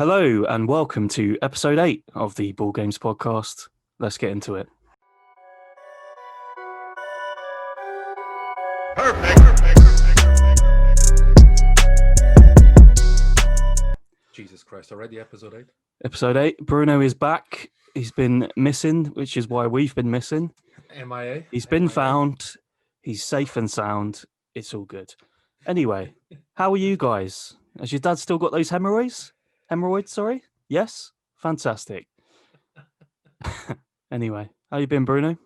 Hello and welcome to episode 8 of the Ball Games podcast. Let's get into it. Jesus Christ, already episode 8? Episode 8. Bruno is back. He's been missing, which is why we've been missing. MIA? He's been MIA? found. He's safe and sound. It's all good. Anyway, how are you guys? Has your dad still got those hemorrhoids? Hemorrhoids, sorry? Yes? Fantastic. Anyway, how you been, Bruno?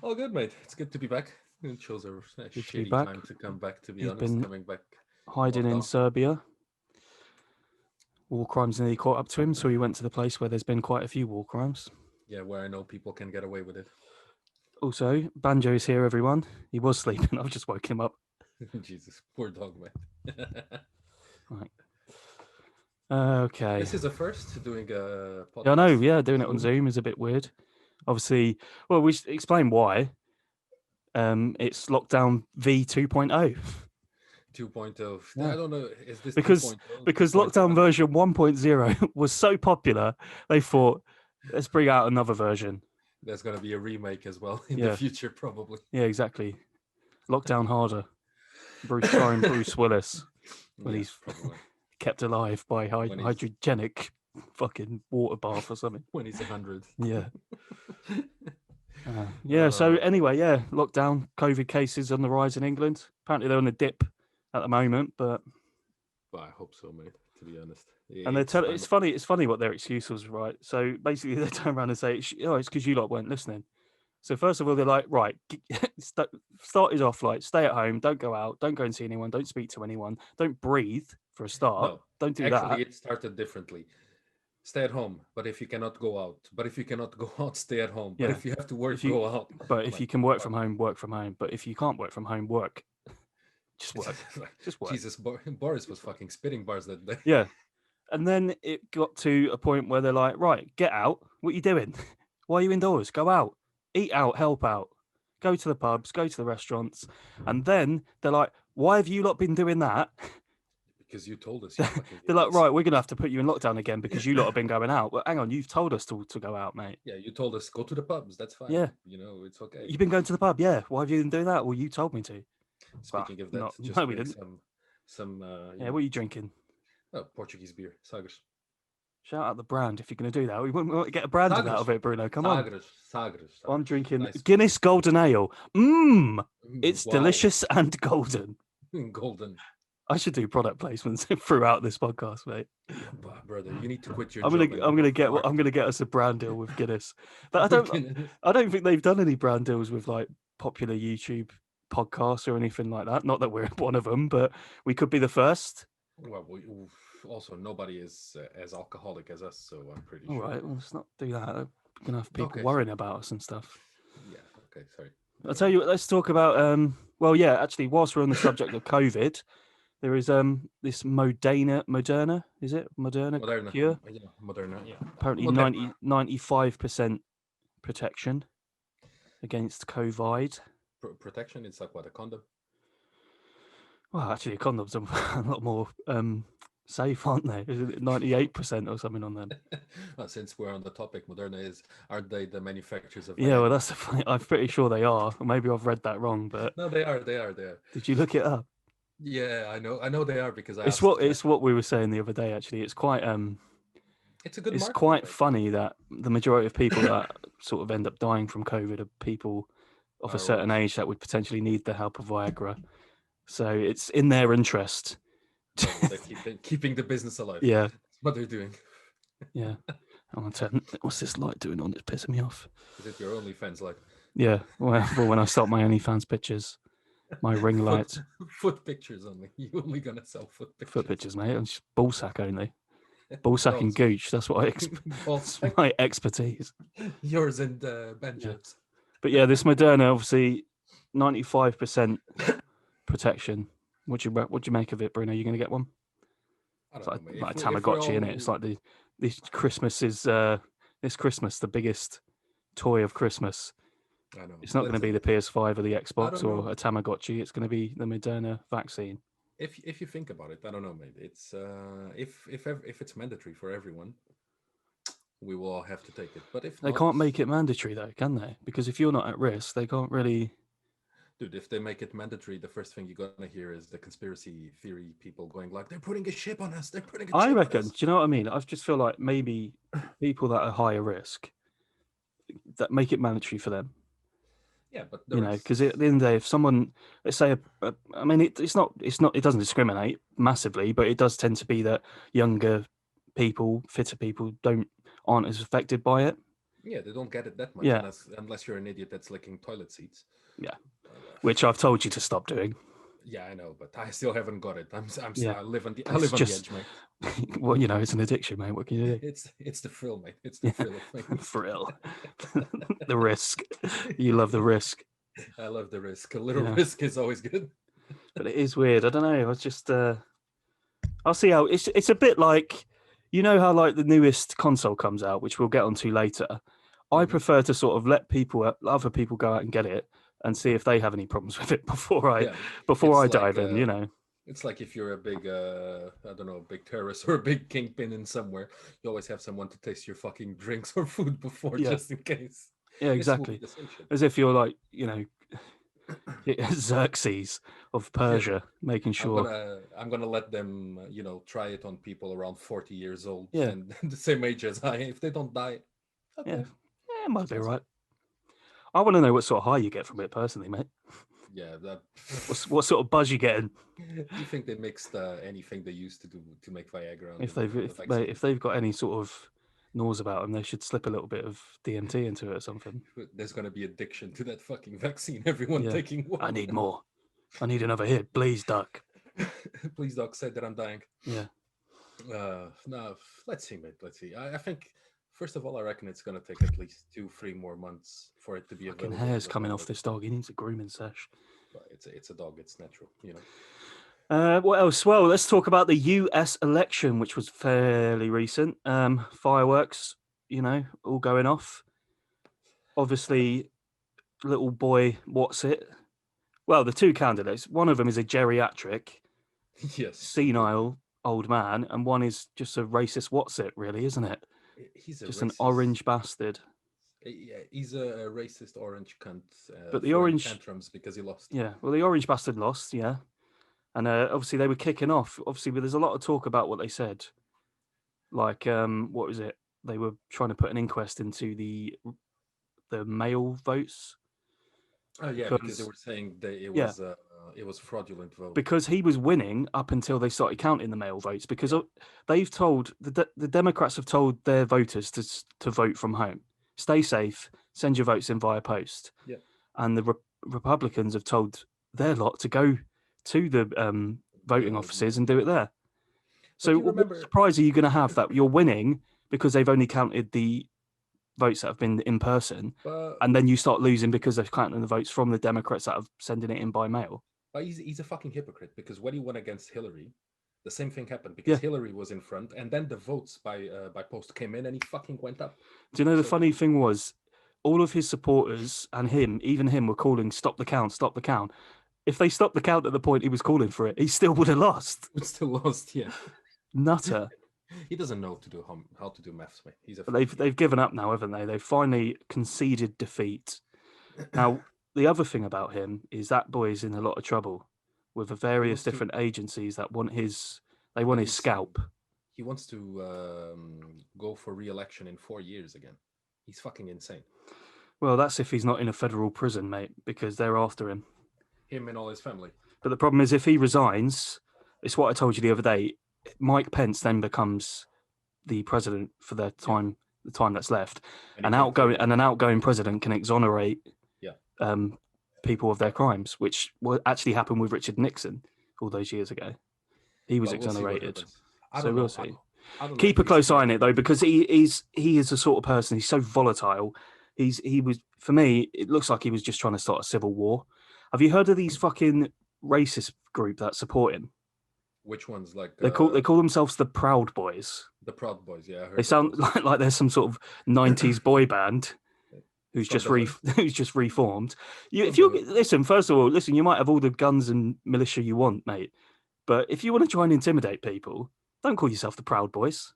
All good, mate. It's good to be back. It shows a shitty back. time to come back, to be He's honest. been Coming back. hiding in lockdown. Serbia. War crimes nearly caught up to him, so he went to the place where there's been quite a few war crimes. Yeah, where I know people can get away with it. Also, Banjo's here, everyone. He was sleeping. I've just woken him up. Jesus, poor dog, mate. Right. Okay. This is a first doing a podcast. Yeah, I know. Yeah, doing it on Zoom is a bit weird. Obviously, well, we should explain why. It's lockdown V 2.0. 2.0. Yeah. I don't know. Is this Because 2.0, because 2.1? lockdown version 1.0 was so popular, they thought, let's bring out another version. There's going to be a remake as well in Yeah. the future, probably. Yeah, exactly. Lockdown harder. Starring Bruce Willis when Yeah, he's probably. kept alive by When he's- hydrogenic fucking water bath or something. When he's 100. Yeah. So Uh, anyway, lockdown, COVID cases on the rise in England. Apparently they're on a dip at the moment, but Well, I hope so, mate, to be honest. and they tell it's funny what their excuse was, right? So basically they turn around and say, it's because you lot weren't listening. So first of all, they're like, right, started off like, stay at home, don't go out, don't go and see anyone, don't speak to anyone, don't breathe for a start. No, Don't do actually, that. it started differently. Stay at home, but if you cannot go out. But if you cannot go out, stay at home. But Yeah. if you have to work, If you- go out. But if Like, you can work fuck. from home, work from home. But if you can't work from home, work. Just work. Like, Just work. Jesus, Boris was fucking spitting bars that day. Yeah. And then it got to a point where they're like, right, get out. What are you doing? Why are you indoors? Go out. Eat out, help out. Go to the pubs, go to the restaurants. And then they're like, why have you lot been doing that? Because you told us. You fucking They're like, idiots. right, we're going to have to put you in lockdown again because you lot have been going out. Well, hang on, you've told us to go out, mate. Yeah, you told us go to the pubs. That's fine. Yeah. You know, it's okay. You've been going to the pub, yeah. Why have you been doing that? Well, you told me to. Speaking of that, not- just no, we drink didn't. some Yeah, what are you drinking? Portuguese beer. Sagres. Shout out the brand if you're going to do that. We want to get a branding out Sagres. of it, Bruno. Come on. Sagres. I'm drinking Nice. Guinness Golden Ale. It's Wow. delicious and golden. Golden. I should do product placements throughout this podcast, mate. Brother, you need to quit your I'm job. gonna get us a brand deal with Guinness. But I don't think they've done any brand deals with like popular YouTube podcasts or anything like that. Not that we're one of them, but we could be the first. Well, also nobody is as alcoholic as us, so I'm pretty All sure. right, well, let's not do that. We're gonna have people Okay, worrying about us and stuff. Yeah. Okay. Sorry. I'll tell you what, let's talk about actually, whilst we're on the subject of COVID, there is this Moderna, is it? Moderna cure? Yeah, Moderna. Yeah. Apparently Moderna. 95% protection against COVID. Protection. It's like what, a condom? Well, actually, condoms are a lot more safe, aren't they? Is it 98% or something on them? Well, since we're on the topic, aren't they the manufacturers of? Yeah, well, Viagra? that's the funny. I'm pretty sure they are. Or maybe I've read that wrong, but No, they are. did you look it up? Yeah, I know they are because It's what we were saying the other day. Actually, it's quite It's a good. it's marketing quite way. funny that the majority of people that sort of end up dying from COVID are people of a certain age that would potentially need the help of Viagra. So it's in their interest. They're keeping the business alive. Yeah, That's what they're doing. yeah. I'm gonna turn. What's this light doing on? It's pissing me off. Is it your OnlyFans like Yeah, well, when I start my OnlyFans pictures, my ring light, foot pictures only? You're only gonna sell foot pictures. foot pictures, mate. I'm just ball sack only. Ball sack and Balls. gooch. That's what Balls. that's my expertise. Yours and Benja's. But yeah, this Moderna, obviously, 95% protection. What do you make of it, Bruno? You going to get one? I It's don't like, know, mate. like If we're Tamagotchi, in it. all- It's like this Christmas is this Christmas the biggest toy of Christmas. I know. It's not going to Let's- be the PS5 or the Xbox don't or know. a Tamagotchi. It's going to be the Moderna vaccine. if you think about it, I don't know, maybe it's if it's mandatory for everyone, we will all have to take it. But if They not, can't make it mandatory though, can they? Because if you're not at risk, they can't really. dude, if they make it mandatory, the first thing you're gonna hear is the conspiracy theory people going like, "They're putting a chip on us. They're putting a I chip on reckon. us." Do you know what I mean? I just feel like maybe people that are higher risk that make it mandatory for them. Yeah, but the You know, rest, because at the end of the day, if someone, let's say, I mean, it's not, it doesn't discriminate massively, but it does tend to be that younger people, fitter people, aren't as affected by it. yeah, they don't get it that much Yeah, unless you're an idiot that's licking toilet seats. yeah. Which Fuck. I've told you to stop doing. Yeah, I know, but I still haven't got it. Yeah, I it's live on the just, edge, mate. well, you know, it's an addiction, mate. What can you do? It's the thrill, mate. It's the Yeah, thrill of things. for real. The risk. You love the risk. I love the risk. A little Yeah, risk is always good. but it is weird. I don't know. I was just, I'll see how it's a bit like, you know how like the newest console comes out, which we'll get onto later. I Hmm. prefer to sort of let other people go out and get it and see if they have any problems with it Yeah, before it's I like dive in. You know, it's like if you're a big I don't know, a big terrorist or a big kingpin in somewhere, you always have someone to taste your fucking drinks or food before, yeah, just in case. yeah, This will be exactly. the same shit. As if you're like, you know, Xerxes of Yeah, Persia, making sure. I'm gonna let them try it on people around 40 years old Yeah, and the same age as I. If they don't die, yeah, okay, yeah, it might be sounds good. right. I want to know what sort of high you get from it personally, mate. Yeah, that. What sort of buzz you getting? Do you think they mixed anything they used to do to make Viagra If on the vaccine? if they've got any sort of nose about them, they should slip a little bit of DMT into it or something. There's gonna be addiction to that fucking vaccine. Everyone Yeah, taking I one. need more. I need another hit, please, duck. Please, doc, say that I'm dying. Yeah, No, let's see, mate. Let's see. I think first of all, I reckon it's gonna take at least 2, 3 more months for it to be fucking available to hair's the coming off public. this dog. He needs a grooming sesh. But it's a dog. It's natural. What else? Well, let's talk about the US election, which was fairly recent. Fireworks, you know, all going off. Obviously, little boy, what's it? Well, the two candidates, one of them is a geriatric, Yes, senile old man, and one is just a racist what's it, really, isn't it? he's a Just an racist. orange bastard. Yeah, he's a racist orange cunt But the throwing orange, tantrums because he lost. yeah, well, the orange bastard lost, yeah. And obviously they were kicking off. Obviously, but there's a lot of talk about what they said. Like, what was it? They were trying to put an inquest into the mail votes Oh yeah, because they because were saying that yeah, it was fraudulent vote. because he was winning up until they started counting the mail votes. Because Yeah, they've told the Democrats have told their voters to vote from home, stay safe, send your votes in via post, yeah. and the Republicans have told their lot to go to the voting The offices and do it there. but So, you what remember, surprise are you going to have that you're winning because they've only counted the votes that have been in person, but and then you start losing because they're counting the votes from the Democrats that are sending it in by mail? but he's a fucking hypocrite because when he won against Hillary, the same thing happened because Yeah. Hillary was in front, and then the votes by post came in, and he fucking went up. Do you know the So funny thing was, all of his supporters and him, even him, were calling "Stop the count! Stop the count!" If they stopped the count at the point he was calling for it, he still would have lost. we still lost. Yeah, Nutter. he doesn't know to do how to do maths, mate. He's a But fucking they've given up now, haven't they? They've finally conceded defeat. Now, the other thing about him is that boy's in a lot of trouble with the he various wants to. different agencies that want his But scalp. he wants to go for re-election in 4 years again. He's fucking insane. Well, that's if he's not in a federal prison, mate, because they're after him. Him and all his family. But the problem is, if he resigns, it's what I told you the other day. Mike Pence then becomes the president for the time that's left. And An outgoing president can exonerate Yeah. people of their crimes, which actually happened with Richard Nixon all those years ago. He was Well, we'll see what exonerated. happens. I So don't we'll know. see. I don't know Keep if a close he's eye on it though, because he is the sort of person. He's so volatile. He was, for me. It looks like he was just trying to start a civil war. Have you heard of these fucking racist group that support him? which ones like They call themselves the Proud Boys. the Proud Boys. Yeah, I heard They of sound those. like they're some sort of '90s boy band who's From just the hood. who's just reformed. From If the you hood. listen, first of all, listen, you might have all the guns and militia you want, mate. But if you want to try and intimidate people, don't call yourself the Proud Boys.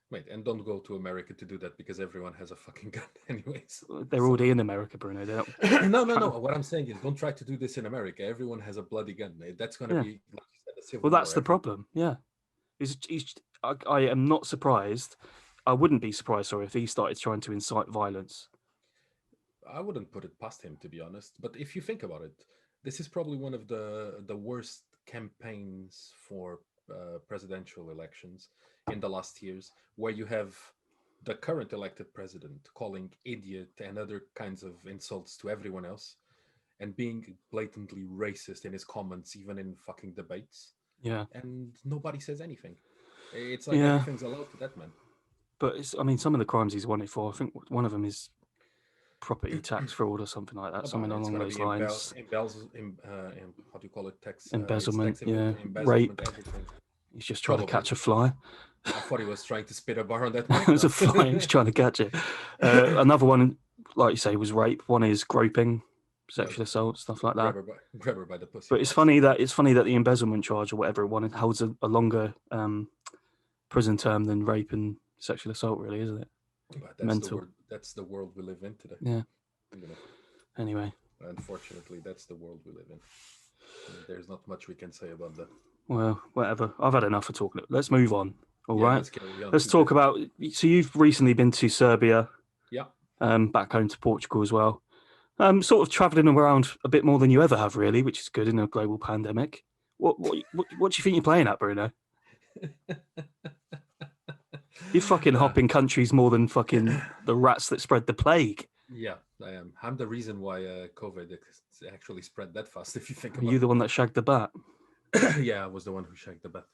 Wait, and don't go to America to do that because everyone has a fucking gun, anyways. They're So already in America, Bruno. They're not no, no, no. proud. What I'm saying is, don't try to do this in America. Everyone has a bloody gun. That's going to Yeah. be, like you said, a civil Well, that's war. the Every problem. Yeah. I am not surprised. I wouldn't be surprised, sorry, if he started trying to incite violence. I wouldn't put it past him, to be honest. But if you think about it, this is probably one of the worst campaigns for presidential elections in the last years, where you have the current elected president calling idiot and other kinds of insults to everyone else, and being blatantly racist in his comments, even in fucking debates, Yeah. and nobody says anything. It's like Yeah. everything's allowed to that man. But I mean, some of the crimes he's wanted for, I think one of them is property tax fraud or something like that, something But it's along gonna those be lines. how do you call it? Tax, Embezzlement, yeah, embezzlement, rape. everything. He's just trying to Probably. catch a fly. I thought he was trying to spit a bar on that It mic. was No. a fly. He was trying to catch it. Another one, like you say, was rape. One is groping, No, sexual assault, stuff like that. grab her by the pussy But it's twice. funny that the embezzlement charge or whatever one holds a longer prison term than rape and sexual assault, really, isn't it? But that's the Mental. word. That's the world we live in today. Yeah. You know, Anyway, unfortunately, that's the world we live in. There's not much we can say about that. well, whatever. I've had enough of talking. Let's move on. All Yeah, right. let's carry on Let's to talk different. about. So you've recently been to Serbia, Yeah, back home to Portugal as well. Sort of travelling around a bit more than you ever have, really, which is good in a global pandemic. What do you think you're playing at, Bruno? You're fucking nah. hopping countries more than fucking the rats that spread the plague. Yeah, I am. I'm the reason why COVID actually spread that fast. If you think Are you about the one that shagged the bat? it. Yeah, I was the one who shagged the bat.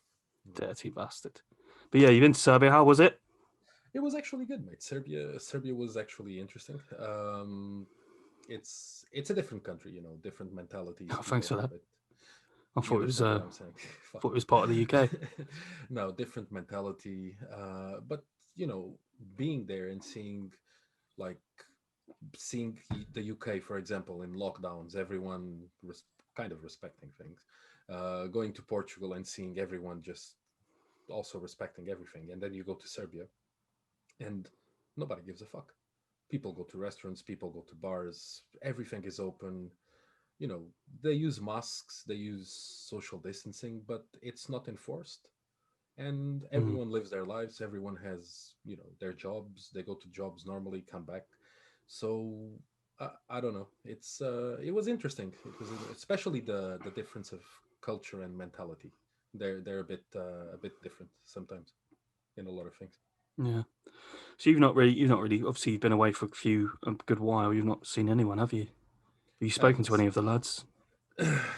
Dirty bastard. But yeah, you've been to Serbia. How was it? It was actually good, mate. Serbia was actually interesting. It's a different country, different mentalities. Oh, thanks People for are a that. bit. I You thought it was. understand what I'm saying? Thought Fuck it you. was part of the UK. No, different mentality. But being there and like seeing the UK, for example, in lockdowns, everyone kind of respecting things. Going to Portugal and seeing everyone just also respecting everything, and then you go to Serbia and nobody gives a fuck. People go to restaurants, people go to bars, everything is open. They use masks, they use social distancing, but it's not enforced. And Mm, everyone lives their lives, everyone has, their jobs, they go to jobs normally, come back. So I don't know. It was interesting. It was especially the difference of culture and mentality. They're a bit different sometimes in a lot of things. yeah. So you've not really. Obviously, you've been away for a good while. You've not seen anyone, have you? Have you I spoken haven't to any of the lads?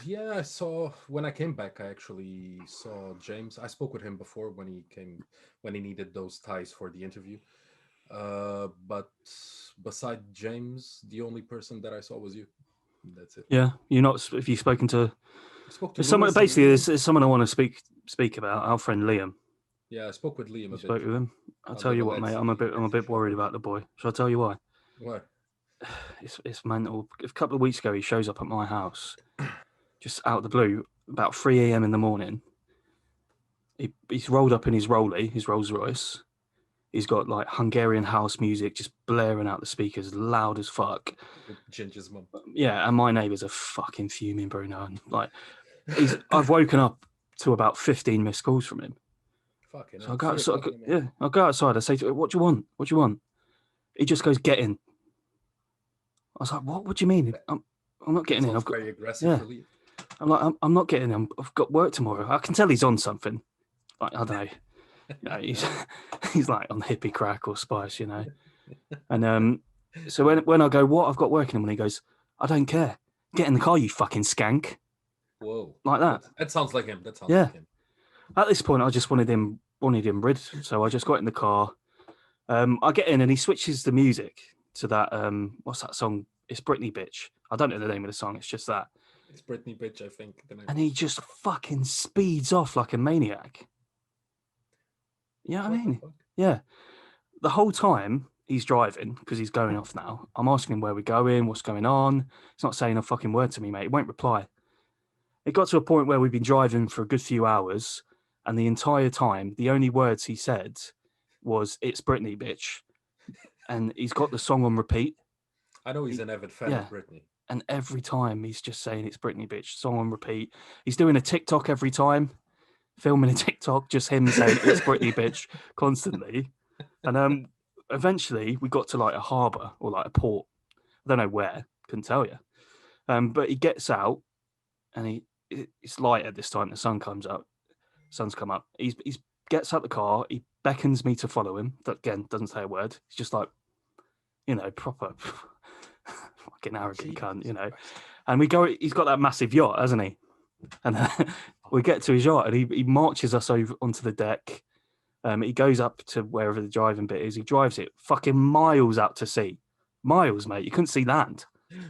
Yeah, I saw when I came back. I actually saw James. I spoke with him before when he needed those ties for the interview. But beside James, the only person that I saw was you. That's it. Yeah, you're not. Have you spoken to? I spoke to There's someone. Lewis and Basically, Liam. there's someone I want to speak about. Our friend Liam. Yeah, I spoke with Liam You a bit. spoke with him. I'll tell Although you but what, mate. I'm a that's bit worried about the boy. Shall I tell you why? why. It's mental. A couple of weeks ago, he shows up at my house, just out of the blue, about 3 a.m. in the morning. He's rolled up in his his Rolls Royce. He's got like Hungarian house music just blaring out the speakers loud as fuck. With Ginger's mum. Yeah, and my neighbours are fucking fuming, Bruno. And like, I've woken up to about 15 missed calls from him. Fucking So I hell, go 3 o'clock outside. in the morning. Yeah, I go outside. I say to him, "What do you want? What do you want?" He just goes, "Get in." I was like, "What? What do you mean? That, I'm not that getting in. sounds I've got very aggressive yeah." for Liam. I'm like, I'm not getting in. I've got work tomorrow. I can tell he's on something. Like, I don't know. He's he's like on hippie crack or spice, And so when I go, what? I've got work in him, and he goes, I don't care. Get in the car, you fucking skank. Whoa. Like that. That sounds like him. That sounds Yeah. like him. At this point, I just wanted him rid. So I just got in the car. I get in and he switches the music to that. What's that song? It's Britney Bitch. I don't know the name of the song. It's just that. It's Britney Bitch, I think. The name. And he just fucking speeds off like a maniac. You know what I What the mean? fuck? Yeah. The whole time he's driving, because he's going off now, I'm asking him where we're going, what's going on. He's not saying a fucking word to me, mate. He won't reply. It got to a point where we'd been driving for a good few hours, and the entire time, the only words he said was "It's Britney, bitch," and he's got the song on repeat. I know he's an avid fan Yeah, of Britney. and every time he's just saying "It's Britney, bitch," song on repeat. He's doing a TikTok every time, filming a TikTok, just him saying "It's Britney, bitch" constantly. And eventually we got to like a harbour or like a port. I don't know where, couldn't tell you. But he gets out, and it's light at this time. The sun comes up. Sun's come up. He's gets out the car. He beckons me to follow him. That again doesn't say a word. He's just like, proper fucking arrogant cunt, Jesus Christ. And we go. He's got that massive yacht, hasn't he? And we get to his yacht, and he marches us over onto the deck. He goes up to wherever the driving bit is. He drives it fucking miles out to sea. Miles, mate. You couldn't see land.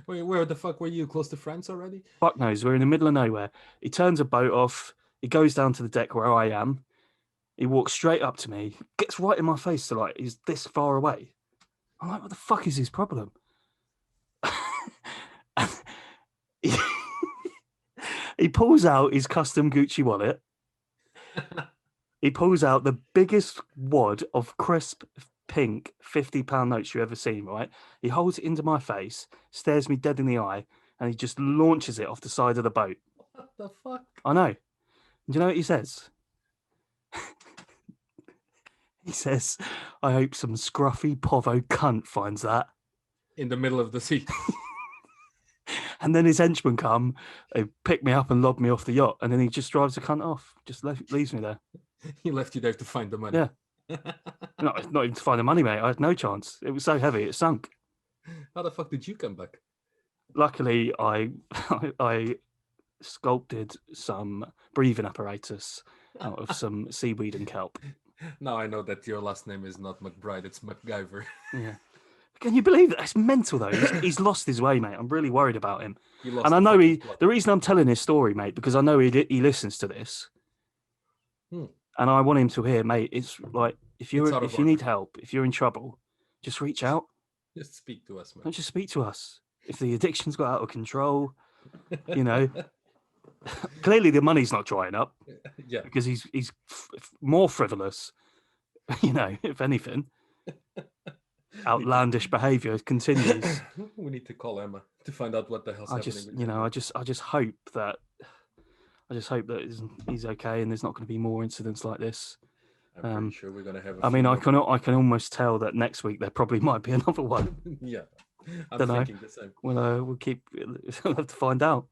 Wait, where the fuck were you? Close to France already? Fuck knows. We're in the middle of nowhere. He turns a boat off. He goes down to the deck where I am. He walks straight up to me, gets right in my face to like, he's this far away. I'm like, what the fuck is his problem? he, he pulls out his custom Gucci wallet. He pulls out the biggest wad of crisp pink £50 notes you ever seen, right? He holds it into my face, stares me dead in the eye, and he just launches it off the side of the boat. What the fuck? I know. Do you know what he says? He says, I hope some scruffy povo cunt finds that. In the middle of the sea. And then his henchmen come, they pick me up and lob me off the yacht, and then he just drives the cunt off, just leaves me there. He left you there to find the money. Yeah. Not even to find the money, mate. I had no chance. It was so heavy, it sunk. How the fuck did you come back? Luckily, I sculpted some breathing apparatus out of some seaweed and kelp. Now I know that your last name is not McBride, it's MacGyver. Yeah. Can you believe that? It's mental, though. He's lost his way, mate. I'm really worried about him. And I know the reason I'm telling this story, mate, because I know he listens to this. And I want him to hear, mate, it's like, if you need help, if you're in trouble, just reach out. Just speak to us, man. Don't just speak to us. If the addiction's got out of control, clearly the money's not drying up. Yeah. Because he's more frivolous, if anything. Outlandish behaviour continues. We need to call Emma to find out what the hell's happening. I just hope that he's okay, and there's not going to be more incidents like this. I'm pretty sure we're going to have. I can almost tell that next week there probably might be another one. Yeah, I'm thinking the same. We'll have to find out.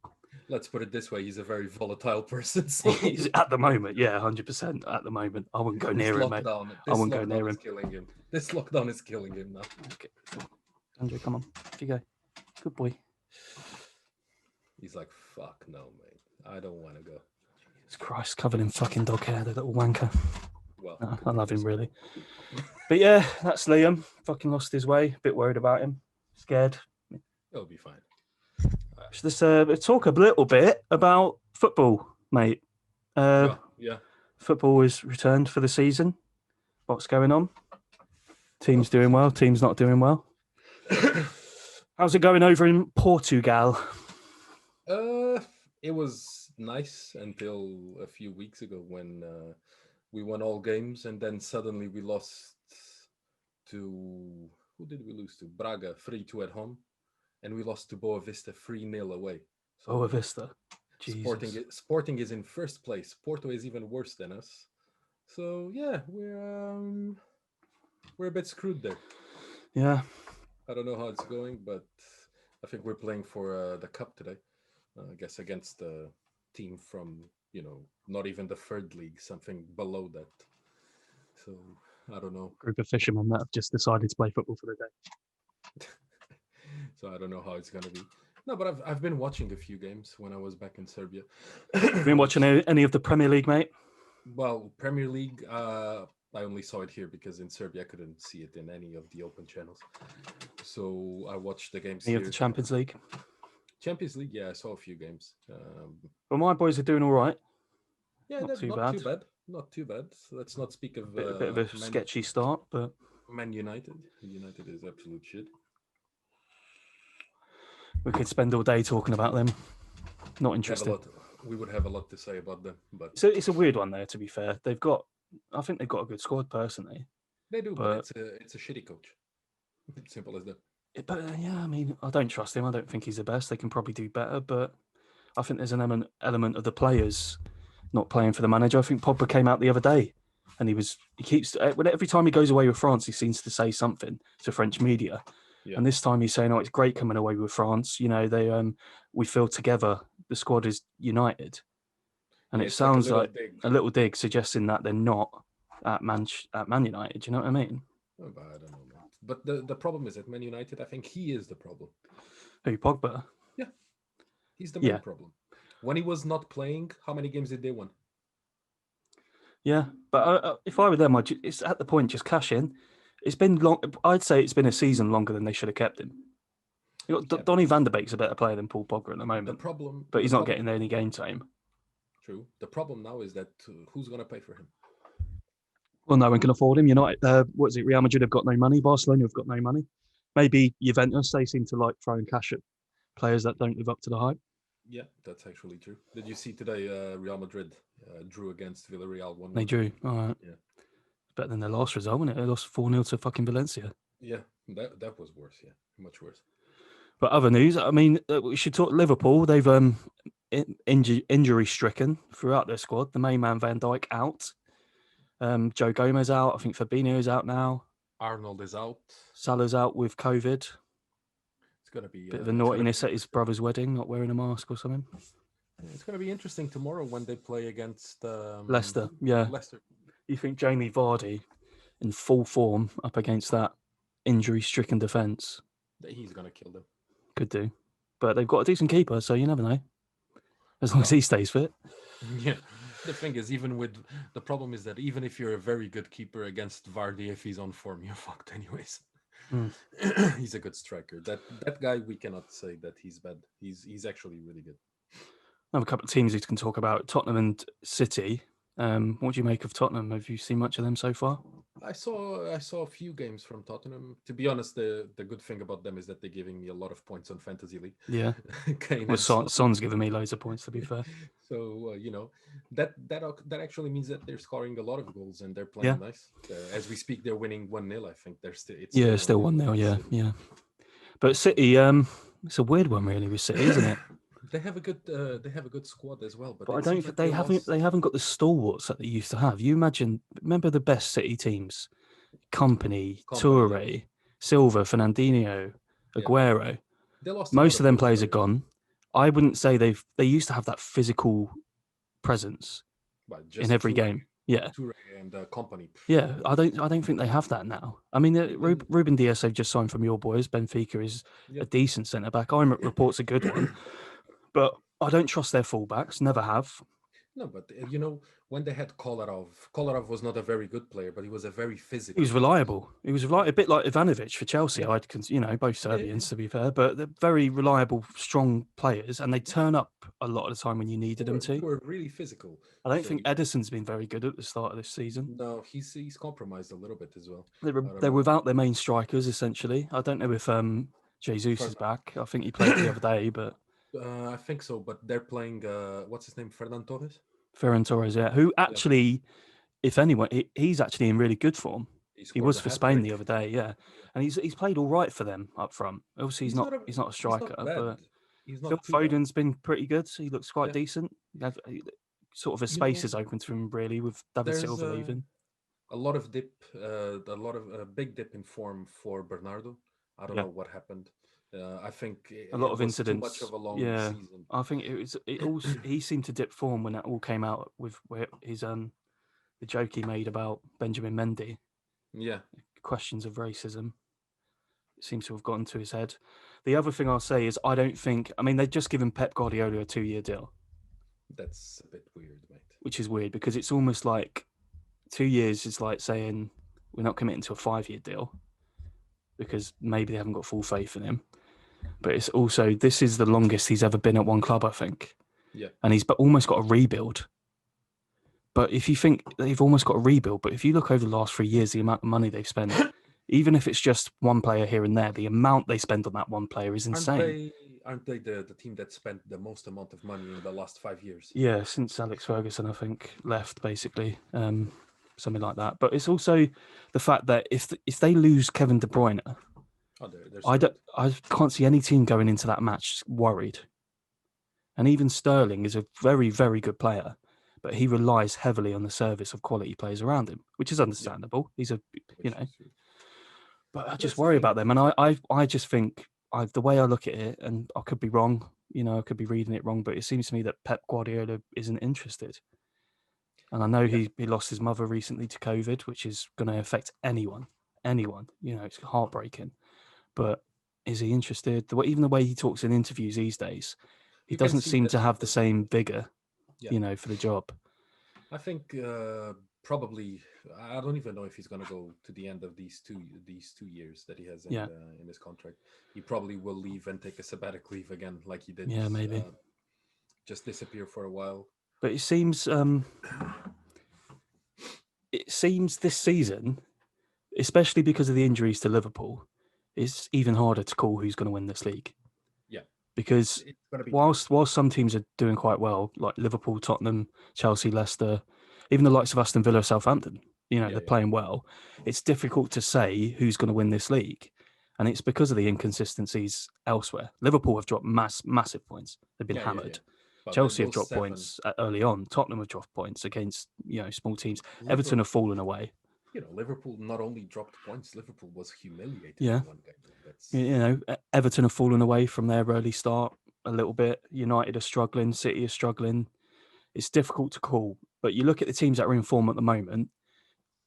Let's put it this way: he's a very volatile person. So. He's, at the moment, yeah, 100%. At the moment, I wouldn't go near him, mate. I wouldn't go near him. Killing him. This lockdown is killing him now. Okay. Andrew, come on, off you go. Good boy. He's like, fuck no, mate. I don't want to go. Jesus Christ, covered in fucking dog hair, the little wanker. Well, no, I love him, really. But yeah, that's Liam. Fucking lost his way. A bit worried about him. Scared. It'll be fine. Let's talk a little bit about football, mate. Yeah. Football is returned for the season. What's going on? Team's doing well. Team's not doing well. How's it going over in Portugal? It was nice until a few weeks ago when we won all games, and then suddenly we lost to, who did we lose to? Braga 3-2 at home, and we lost to Boa Vista 3-0 away. So Boa Vista. Jesus. Sporting is in first place. Porto is even worse than us. So yeah, we're a bit screwed there. Yeah. I don't know how it's going, but I think we're playing for the cup today. I guess against a team from, not even the third league, something below that. So I don't know. Group of fishermen that have just decided to play football for the day. So I don't know how it's going to be. No, but I've been watching a few games when I was back in Serbia. Have you been watching any of the Premier League, mate? Well, Premier League, I only saw it here because in Serbia I couldn't see it in any of the open channels. So I watched the games Any here. Of the Champions League? Champions League, yeah, I saw a few games. Well, my boys are doing all right. Yeah, not too bad. Not too bad. So let's not speak of a bit of a sketchy start, but Man United. United is absolute shit. We could spend all day talking about them. Not interested. we would have a lot to say about them, but So it's a weird one there. To be fair, I think they've got a good squad personally, they do. But but it's a shitty coach. Simple as that. yeah, I mean, I don't trust him. I don't think he's the best. They can probably do better, but I think there's an element of the players not playing for the manager. I think Pogba came out the other day, and he keeps every time he goes away with France, he seems to say something to French media, Yeah, and this time he's saying, "Oh, it's great coming away with France. You know, we feel together. The squad is united." And yeah. it It's like a sounds little like dig. a little dig suggesting that they're not at Man United. Do you know what I mean? But I don't know, man. But the problem is at Man United, I think he is the problem. Who, Pogba? Yeah, he's the main Yeah, problem. When he was not playing, how many games did they win? yeah. But if I were them, it's at the point just cash in. It's been long. I'd say it's been a season longer than they should have kept him. You got Yeah, Donny Van de Beek's a better player than Paul Pogba at the the moment, problem, but the he's not problem, getting any game time. true. The problem now is that who's gonna pay for him? Well, no one can afford him. United, what is it? Real Madrid have got no money. Barcelona have got no money. Maybe Juventus. They seem to like throwing cash at players that don't live up to the hype. Yeah, that's actually true. Did you see today? Real Madrid drew against Villarreal 1-1. They drew. All right. Yeah, Better than their last result, wasn't it? They lost 4-0 to fucking Valencia. yeah, that was worse. Yeah, much worse. But other news, I mean, we should talk Liverpool. They've injury stricken throughout their squad. The main man Van Dijk out. Joe Gomez out. I think Fabinho's out now. Arnold is out. Salah's out with COVID. It's gonna be Bit of a it's gonna be naughtiness at his interesting. brother's wedding, not wearing a mask or something. It's gonna be interesting tomorrow when they play against Leicester, yeah. Leicester. You think Jamie Vardy in full form up against that injury-stricken defence He's gonna kill them. could do. But they've got a decent keeper, so you never know. As long as Well, he stays fit. yeah. The thing is, even with the problem is that even if you're a very good keeper against Vardy, if he's on form, you're fucked anyways. Mm. He's a good striker. That guy, we cannot say that he's bad. He's actually really good. I have a couple of teams we can talk about. Tottenham and City. What do you make of Tottenham? Have you seen much of them so far? I saw a few games from Tottenham. To be honest, the good thing about them is that they're giving me a lot of points on Fantasy League. Yeah. Kane Well, and Son. Son's given me loads of points, to be fair. So that actually means that they're scoring a lot of goals and they're Yeah. playing nice. As we speak, they're winning 1-0. I think they're still Yeah, still 1-0. Yeah, yeah. But City, it's a weird one, really, with City, isn't it? They have a good squad as well, but But I it don't seems think like they lost. they haven't got the stalwarts that they used to have. You remember the best City teams: Company, Company, yeah, Toure, Silva, Fernandinho, yeah. Aguero. They lost a lot Most of of them good players are players, gone. I wouldn't say they used to have that physical presence but in just every game. Yeah, Toure and Company. yeah. I don't think they have that now. I mean, And Ruben Diaz they've just signed from your boys. Benfica is yeah, a decent centre back. I'm reports a good one, but I don't trust their fullbacks. Never have. no, but when they had Kolarov was not a very good player, but he was a very He physical was player. reliable. He was a bit like Ivanovic for Chelsea. Yeah, Both yeah, yeah. Serbians to be fair, but they're very reliable, strong players, and they turn up a lot of the time when you They needed them were to. they were really physical. I don't So think Edison's been very good at the start of this season. no, he's compromised a little bit as well. I don't They're know. without their main strikers essentially. I don't know if Jesus is back. I think he played the other day, but I think so, but they're playing. What's his name? Fernan Torres. Ferran Torres, yeah, who Yeah, actually, if anyone, he's actually in really good form. he He scored was a for hat Spain the trick. other day, yeah, and he's played all right for them up front. Obviously, He's not a he's not a he's not striker, bad. but He's Phil not too bad. Foden's been pretty good. He looks quite Yeah, decent. Sort of a you space know, is open to him really with David there's Silva leaving. a lot of dip, a lot of a big dip in form for Bernardo. I don't Yeah, know what happened. I think a lot it of was too much of incidents. a long Yeah, season. I think it all. He seemed to dip form when that all came out with where his the joke he made about Benjamin Mendy, Yeah, questions of racism. It seems to have gotten to his head. The other thing I'll say is I don't think. I mean, they've just given Pep Guardiola a 2-year deal, that's a bit weird, mate. which is weird because it's almost like 2 years is like saying we're not committing to a 5-year deal because maybe they haven't got full faith in him. But it's also this is the longest he's ever been at one club, I think, Yeah, and he's almost got a rebuild. But if you think they've almost got a rebuild, but if you look over the last 3 years, the amount of money they've spent, even if it's just one player here and there, the amount they spend on that one player is aren't insane. they? aren't they the team that spent the most amount of money in the last 5 years? Yeah, since Alex Ferguson, I think, left basically, something like that. But it's also the fact that if they lose Kevin De Bruyne, Oh, they're screwed. I can't see any team going into that match worried. And even Sterling is a very, very good player, but he relies heavily on the service of quality players around him, which is Yeah, understandable. He's a, you which know, is but I just that's the worry thing. about them. And I just think the way I look at it, and I could be wrong, I could be reading it wrong, but it seems to me that Pep Guardiola isn't interested. And I know Yeah, he lost his mother recently to COVID, which is going to affect anyone. Anyone, it's heartbreaking. But is he interested? Even the way he talks in interviews these days, he you can doesn't see seem that to he have the doesn't. same vigor, Yeah, for the job. I think probably I don't even know if he's gonna go to the end of these 2 years that he has Yeah, in his contract. He probably will leave and take a sabbatical leave again, like he did. yeah, maybe. Just disappear for a while. But it seems this season, especially because of the injuries to Liverpool, it's even harder to call who's going to win this league. Yeah, Because it's gonna be tight. whilst some teams are doing quite well, like Liverpool, Tottenham, Chelsea, Leicester, even the likes of Aston Villa, Southampton, Yeah, they're yeah. playing well. It's difficult to say who's going to win this league. And it's because of the inconsistencies elsewhere. Liverpool have dropped massive points. They've been Yeah, yeah, yeah. hammered. But Chelsea have those dropped seven, points early on. Tottenham have dropped points against small teams. Everton Liverpool, have fallen away. Liverpool not only dropped points, Liverpool was humiliated Yeah, in one game. That's Everton have fallen away from their early start a little bit. United are struggling. City are struggling. It's difficult to call. But you look at the teams that are in form at the moment.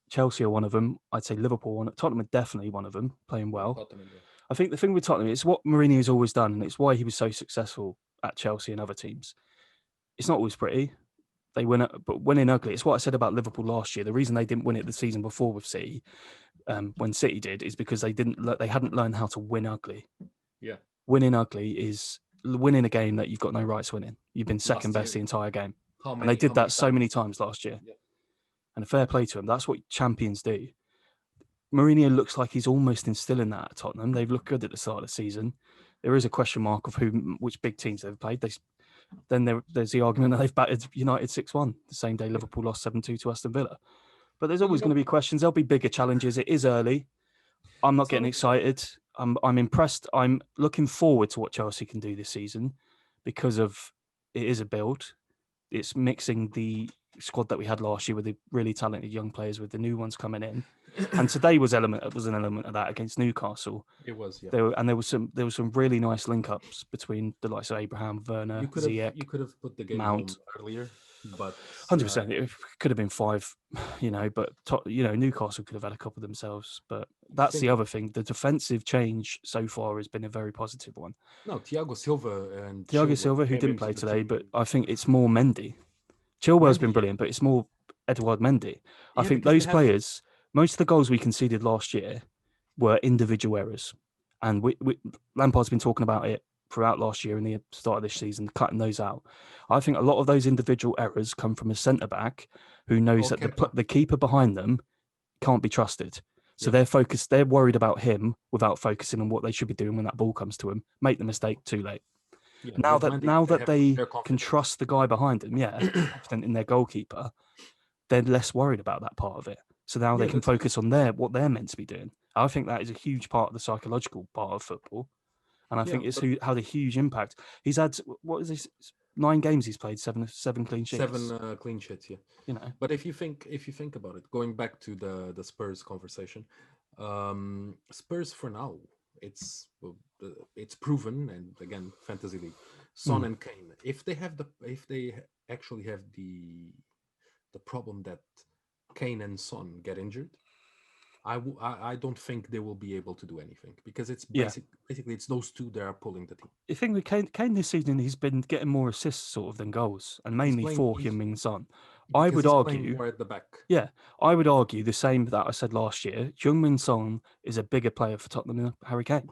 Chelsea are one of them. I'd say Liverpool, Tottenham are definitely one of them, playing yeah, well. Tottenham. Yeah. I think the thing with Tottenham, it's what Mourinho's always done, and it's why he was so successful at Chelsea and other teams. It's not always pretty. They win it, but winning ugly. It's what I said about Liverpool last year. The reason they didn't win it the season before with City, when City did, is because they hadn't learned how to win ugly. Yeah. Winning ugly is winning a game that you've got no rights winning. You've been second Last best year, the entire game, how and they many did how that many so times? many times last year. Yeah. And fair play to them. That's what champions do. Mourinho looks like he's almost instilling that at Tottenham. They've looked good at the start of the season. There is a question mark of which big teams they've played. There's the argument that they've battered United 6-1 the same day Yeah. Liverpool lost 7-2 to Aston Villa. But there's But always going to be questions. There'll be bigger challenges. It is early. I'm not it's not getting excited. I'm impressed. I'm looking forward to what Chelsea can do this season because of it is a build. It's mixing the squad that we had last year with the really talented young players with the new ones coming in. And today was an element of that against Newcastle. it was, yeah. There was some really nice link ups between the likes of Abraham, You Werner, could have Ziyech, you could have put the game Mount. home earlier, but 100%. It could have been 5, but Newcastle could have had a couple themselves. But I that's the think other thing. The defensive change so far has been a very positive one. no, Thiago Silva and Thiago Chilwell Silva, who came didn't into play the today, but team. I think it's more Mendy. Chilwell's been Mendy, yeah, brilliant, but it's more Edouard Mendy. I yeah, think because they those have players, most of the goals we conceded last year were individual errors. And Lampard's been talking about it throughout last year and the start of this season, cutting those out. I think a lot of those individual errors come from a centre back who knows or that Kepa. the keeper behind them can't be trusted. So Yeah, they're focused, they're worried about him without focusing on what they should be doing when that ball comes to him. Make the mistake too late. yeah. Now With that Mendy, now they that have they they're can confident. trust the guy behind them, yeah, confident in their goalkeeper, they're less worried about that part of it. So now they Yeah, can that's good. focus on what they're meant to be doing. I think that is a huge part of the psychological part of football, and I Yeah, think it's but had a huge impact. He's had what is this 9 games he's played, seven clean seven sheets. clean sheets. Yeah, You know, but if you think about it, going back to the Spurs conversation, Spurs for now it's proven, and again, fantasy league, Son mm. and Kane. If they actually have the problem that Kane and Son get injured, I don't think they will be able to do anything because it's Yeah. basically it's those two that are pulling the team. The thing with Kane this season, he's been getting more assists sort of than goals, and He's mainly playing for he's Heung-min Son. I because would he's playing argue, more at the back. yeah, I would argue the same that I said last year. Heung-min Son is a bigger player for Tottenham than Harry Kane.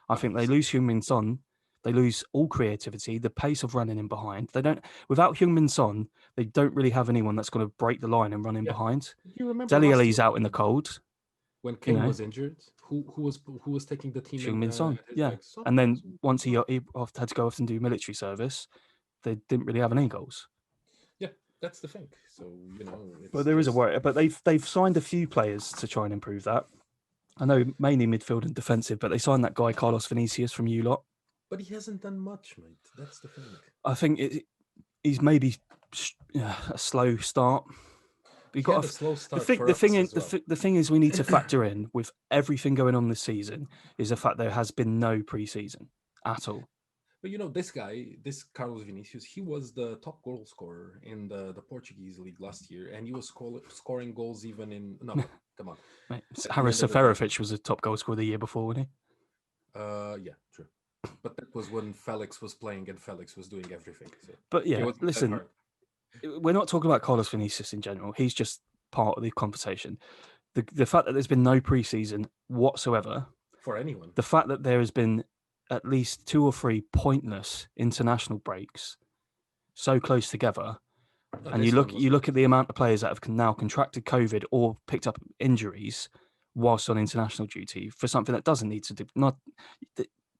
I No, think they lose Heung-min Son, they lose all creativity, the pace of running in behind. They don't without Heung-min Son, they don't really have anyone that's going to break the line and run in yeah. behind. You remember Dele last year Alli's out in the cold, when you Kane know. was injured? who was taking the team in Min Song, at his yeah. back? Son. And then once had to go off and do military service, they didn't really have any goals. Yeah, that's the thing. So But it's there is a just worry. But they've signed a few players to try and improve that. I know mainly midfield and defensive, but they signed that guy Carlos Vinicius from U Lot. but he hasn't done much, mate. That's the thing. I think he's maybe a slow start. We He had got a slow the start thing. for us as well. The thing is, we need to factor in with everything going on this season is the fact there has been no preseason at all. But this guy, this Carlos Vinicius, he was the top goal scorer in the Portuguese league last year, and he was scoring goals even in no, come on, Mate, at the Harris end of the day. Seferovic was a top goal scorer the year before, wasn't Yeah, true. But that was when Felix was playing and Felix was doing everything. So he? But it yeah, wasn't that listen, hard we're not talking about Carlos Vinicius in general. He's just part of the conversation. The fact that there's been no preseason whatsoever, for anyone. the fact that there has been at least 2 or 3 pointless international breaks so close together, No, and this one was you look great. at the amount of players that have now contracted COVID or picked up injuries whilst on international duty for something that doesn't need to do not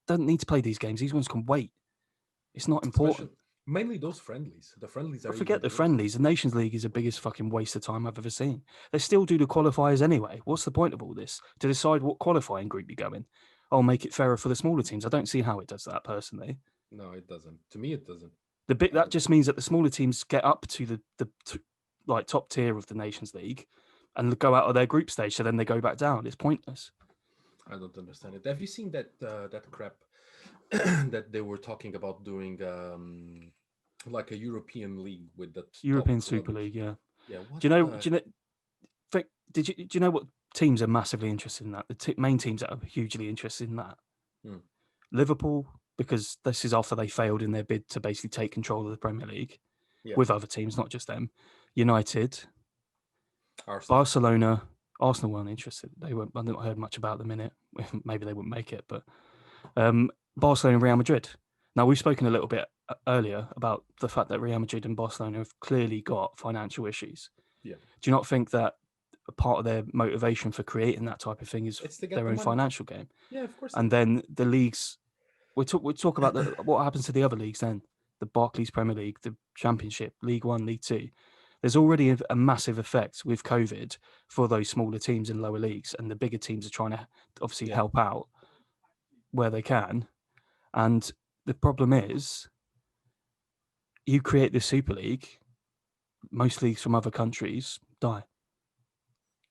doesn't need to play these games. These ones can wait. It's not Especially important. mainly those friendlies. The friendlies are But even forget the the worst. friendlies. The Nations League is the biggest fucking waste of time I've ever seen. They still do the qualifiers anyway. What's the point of all this? To decide what qualifying group you go in? I'll make it fairer for the smaller teams. I don't see how it does that personally. No, it doesn't. To me, it doesn't. The bit I that don't. just means that the smaller teams get up to like top tier of the Nations League and go out of their group stage, so then they go back down. It's pointless. I don't understand it. Have you seen that crap that they were talking about doing, like a European league with the top European Super clubs? League, yeah. Yeah, what Do you know? the? Do you know? Do you know what teams are massively interested in that? The main teams that are hugely interested in that. Hmm. Liverpool, because this is after they failed in their bid to basically take control of the Premier League Yeah, with other teams, not just them. United, Arsenal. Barcelona, Arsenal weren't interested. They weren't. I've not heard much about them in it. Maybe they wouldn't make it, but Barcelona and Real Madrid. Now we've spoken a little bit earlier about the fact that Real Madrid and Barcelona have clearly got financial issues. Yeah, Do you not think that a part of their motivation for creating that type of thing is it's to get their the own money. financial game? Yeah, of course they And do. then the leagues, we talk about what happens to the other leagues then. The Barclays Premier League, the Championship, League One, League Two. There's already a massive effect with COVID for those smaller teams in lower leagues, and the bigger teams are trying to obviously Yeah, help out where they can. And the problem is, you create this Super League, most leagues from other countries die.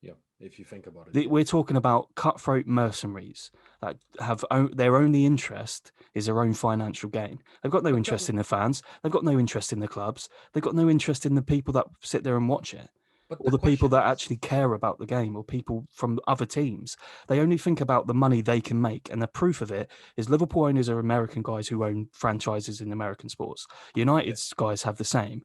yeah. If you think about it, yeah. We're talking about cutthroat mercenaries that have their only interest is their own financial gain. They've got no But interest in the fans. They've got no interest in the clubs. They've got no interest in the people that sit there and watch it, but or the the people question that is, actually care about the game, or people from other teams. They only think about the money they can make. And the proof of it is Liverpool owners are American guys who own franchises in American sports. yeah. United's guys have the same.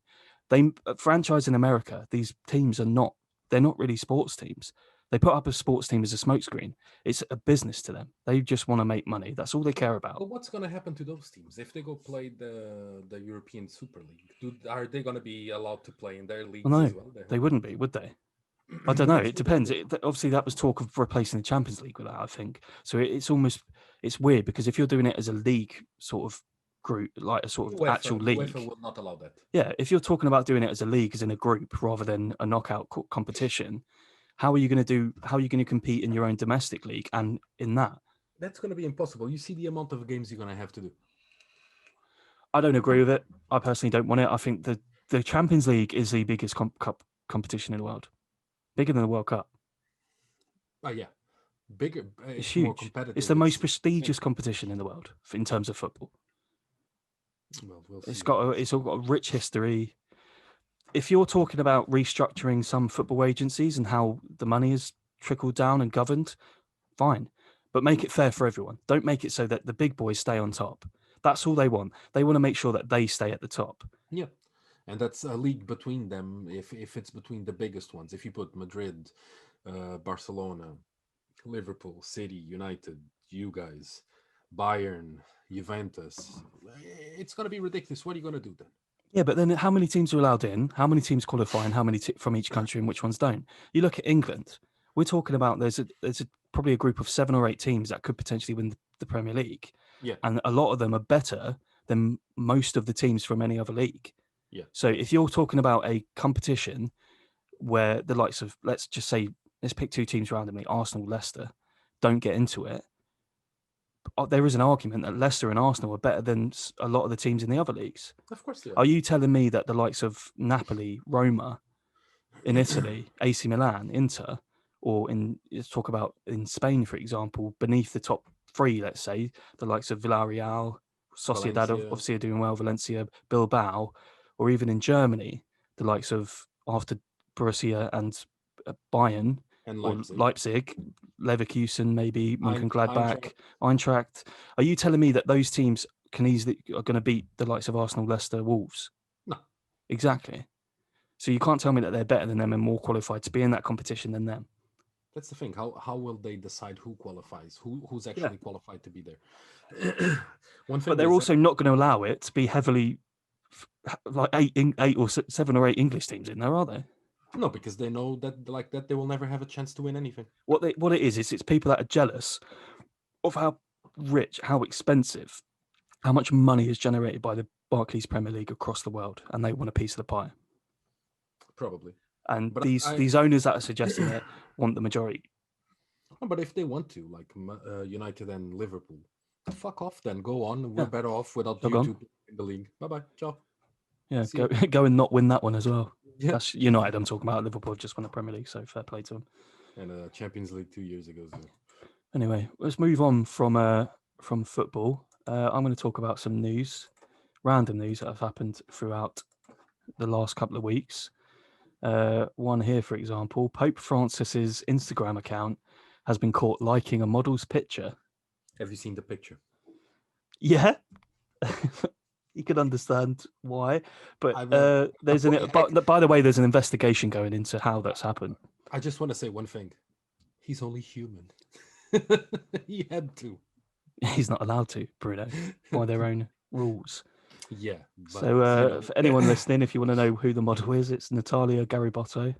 They franchise in America. These teams are not. They're not really sports teams. They put up a sports team as a smokescreen. It's a business to them. They just want to make money. That's all they care about. But what's gonna happen to those teams if they go play the European Super League? Are they gonna be allowed to play in their Well, leagues no, as well? Their they home wouldn't leagues? be, would they? I don't know. That's It what they depends. said. Obviously, that was talk of replacing the Champions League with that, I think. So it's almost it's weird because if you're doing it as a league sort of group, like a sort of actual UEFA league, will not allow that. yeah. If you're talking about doing it as a league, as in a group, rather than a knockout competition, how are you going to do? How are you going to compete in your own domestic league and in that? That's gonna be impossible. You see the amount of games you're gonna have to do. I don't agree with it. I personally don't want it. I think the Champions League is the biggest cup competition in the world, bigger than the World Cup. Oh yeah, bigger. It's It's more huge. It's the competitive. most It's prestigious insane. competition in the world in terms of football. Well, we'll It's see, I got guess. it's all got a rich history. If you're talking about restructuring some football agencies and how the money is trickled down and governed, fine, but make it fair for everyone. Don't make it so that the big boys stay on top. That's all they want. They want to make sure that they stay at the top. Yeah, and that's a league between them. If it's between the biggest ones, if you put Madrid, Barcelona, Liverpool, City, United, you guys, Bayern, Juventus, it's gonna be ridiculous. What are you gonna do then? Yeah, but then how many teams are allowed in? How many teams qualify, and how many from each country, and which ones don't? You look at England. We're talking about there's probably a group of 7 or 8 teams that could potentially win the Premier League, Yeah, and a lot of them are better than most of the teams from any other league. yeah. So if you're talking about a competition where the likes of, let's just say, let's pick 2 teams randomly, Arsenal, Leicester, don't get into it, there is an argument that Leicester and Arsenal are better than a lot of the teams in the other leagues. Of course they Are are. you telling me that the likes of Napoli, Roma in Italy, AC Milan, Inter, or let's talk about in Spain, for example, beneath the top 3, let's say, the likes of Villarreal, Sociedad Valencia obviously are doing well, Valencia, Bilbao, or even in Germany, the likes of after Borussia and Bayern, and or Leipzig, Leipzig, Leverkusen, maybe Eintracht. Mönchengladbach, Eintracht. Are you telling me that those teams are going to beat the likes of Arsenal, Leicester, Wolves? No, Exactly. So you can't tell me that they're better than them and more qualified to be in that competition than them. that's the thing. How will they decide who qualifies? Who's Yeah. actually qualified to be there? One But thing they're is that also not going to allow it to be heavily like 7 or 8 English teams in there, are they? no, because they know that like that they will never have a chance to win anything. What it is it's people that are jealous of how rich, how expensive, how much money is generated by the Barclays Premier League across the world, and they want a piece of the pie. Probably, And but these owners that are suggesting it want the majority. but if they want to, like United and Liverpool, fuck off. Then go on. We're Yeah, better off without jog you on. two in the league. Bye bye. Ciao. Yeah, See go ya. go and not win that one as well. Yeah. That's United I'm talking about. Liverpool have just won the Premier League, so fair play to them. And Champions League 2 years ago. So. Anyway, let's move on from football. I'm going to talk about some news, random news that have happened throughout the last couple of weeks. One here, for example, Pope Francis's Instagram account has been caught liking a model's picture. Have you seen the picture? Yeah, you can understand why, but I mean, there's heck, by the way, there's an investigation going into how that's happened. I just want to say one thing. He's only human. He had to. He's not allowed to, Bruno, by their own rules. Yeah, but So for anyone listening, if you want to know who the model is, it's Natalia Garibotto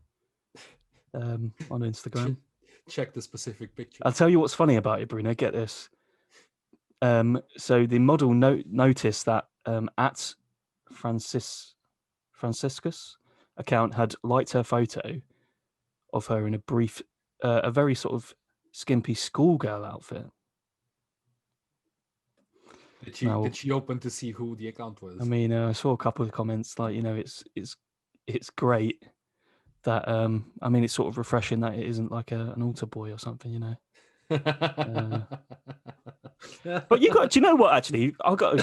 on Instagram. check the specific picture. I'll tell you what's funny about it, Bruno. Get this. So the model noticed that at Franciscus account had liked her photo of her in a very sort of skimpy schoolgirl outfit. Did she open to see who the account was? I mean, I saw a couple of comments like, it's great that I mean, it's sort of refreshing that it isn't like an altar boy or something, you know. But do you know what? Actually, I got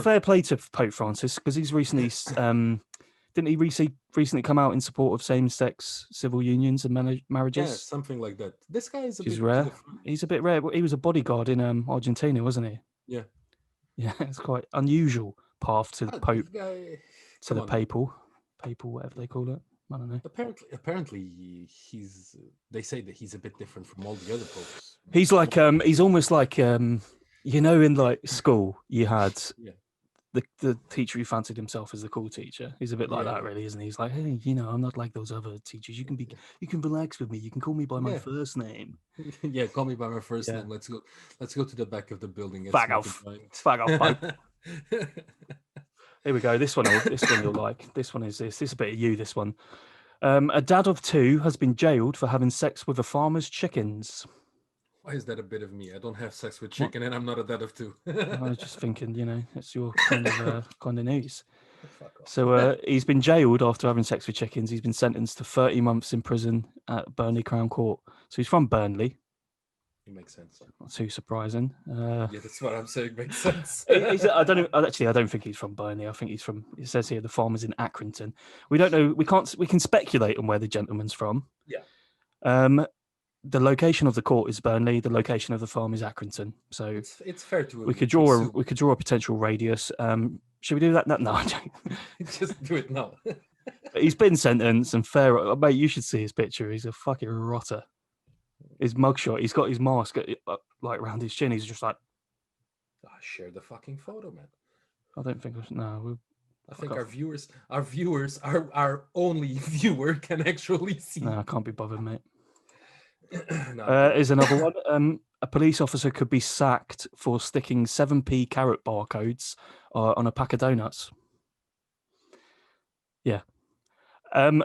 fair play to Pope Francis because he's recently didn't he recently come out in support of same-sex civil unions and marriages? Yeah, something like that. This guy is a bit rare. to the front. He's a bit rare. He was a bodyguard in Argentina, wasn't he? Yeah. Yeah, it's quite unusual path to the Pope, guy, to the papal, whatever they call it. I don't know. Apparently, he's. They say that he's a bit different from all the other popes. He's like he's almost like in like school you had the teacher who fancied himself as the cool teacher. He's a bit like that, really, isn't he? He's like, hey, I'm not like those other teachers. You can relax with me. You can call me by my first name. Yeah, call me by my first name. Let's go to the back of the building. Fag off, Pope. Here we go. This one you'll like. This one is this. This is a bit of you. This one. A dad of 2 has been jailed for having sex with a farmer's chickens. Why is that a bit of me? I don't have sex with chicken, and I'm not a dad of 2. I was just thinking, it's your kind of news. So he's been jailed after having sex with chickens. He's been sentenced to 30 months in prison at Burnley Crown Court. So he's from Burnley. It makes sense. Not too surprising. Yeah, that's what I'm saying. Makes sense. I don't think he's from Burnley. I think he's from. It says here the farm is in Accrington. We don't know. We can speculate on where the gentleman's from. Yeah. The location of the court is Burnley. The location of the farm is Accrington. So it's fair to. We could draw a potential radius. Should we do that? No, just do it now. He's been sentenced and fair. Mate, you should see his picture. He's a fucking rotter. His mugshot. He's got his mask like around his chin. He's just like. Share the fucking photo, man. I don't think. I think our viewers, our only viewer can actually see. No, I can't be bothered, mate. No, I'm kidding. Is another one. A police officer could be sacked for sticking 7p carrot barcodes on a pack of donuts. Yeah. Um,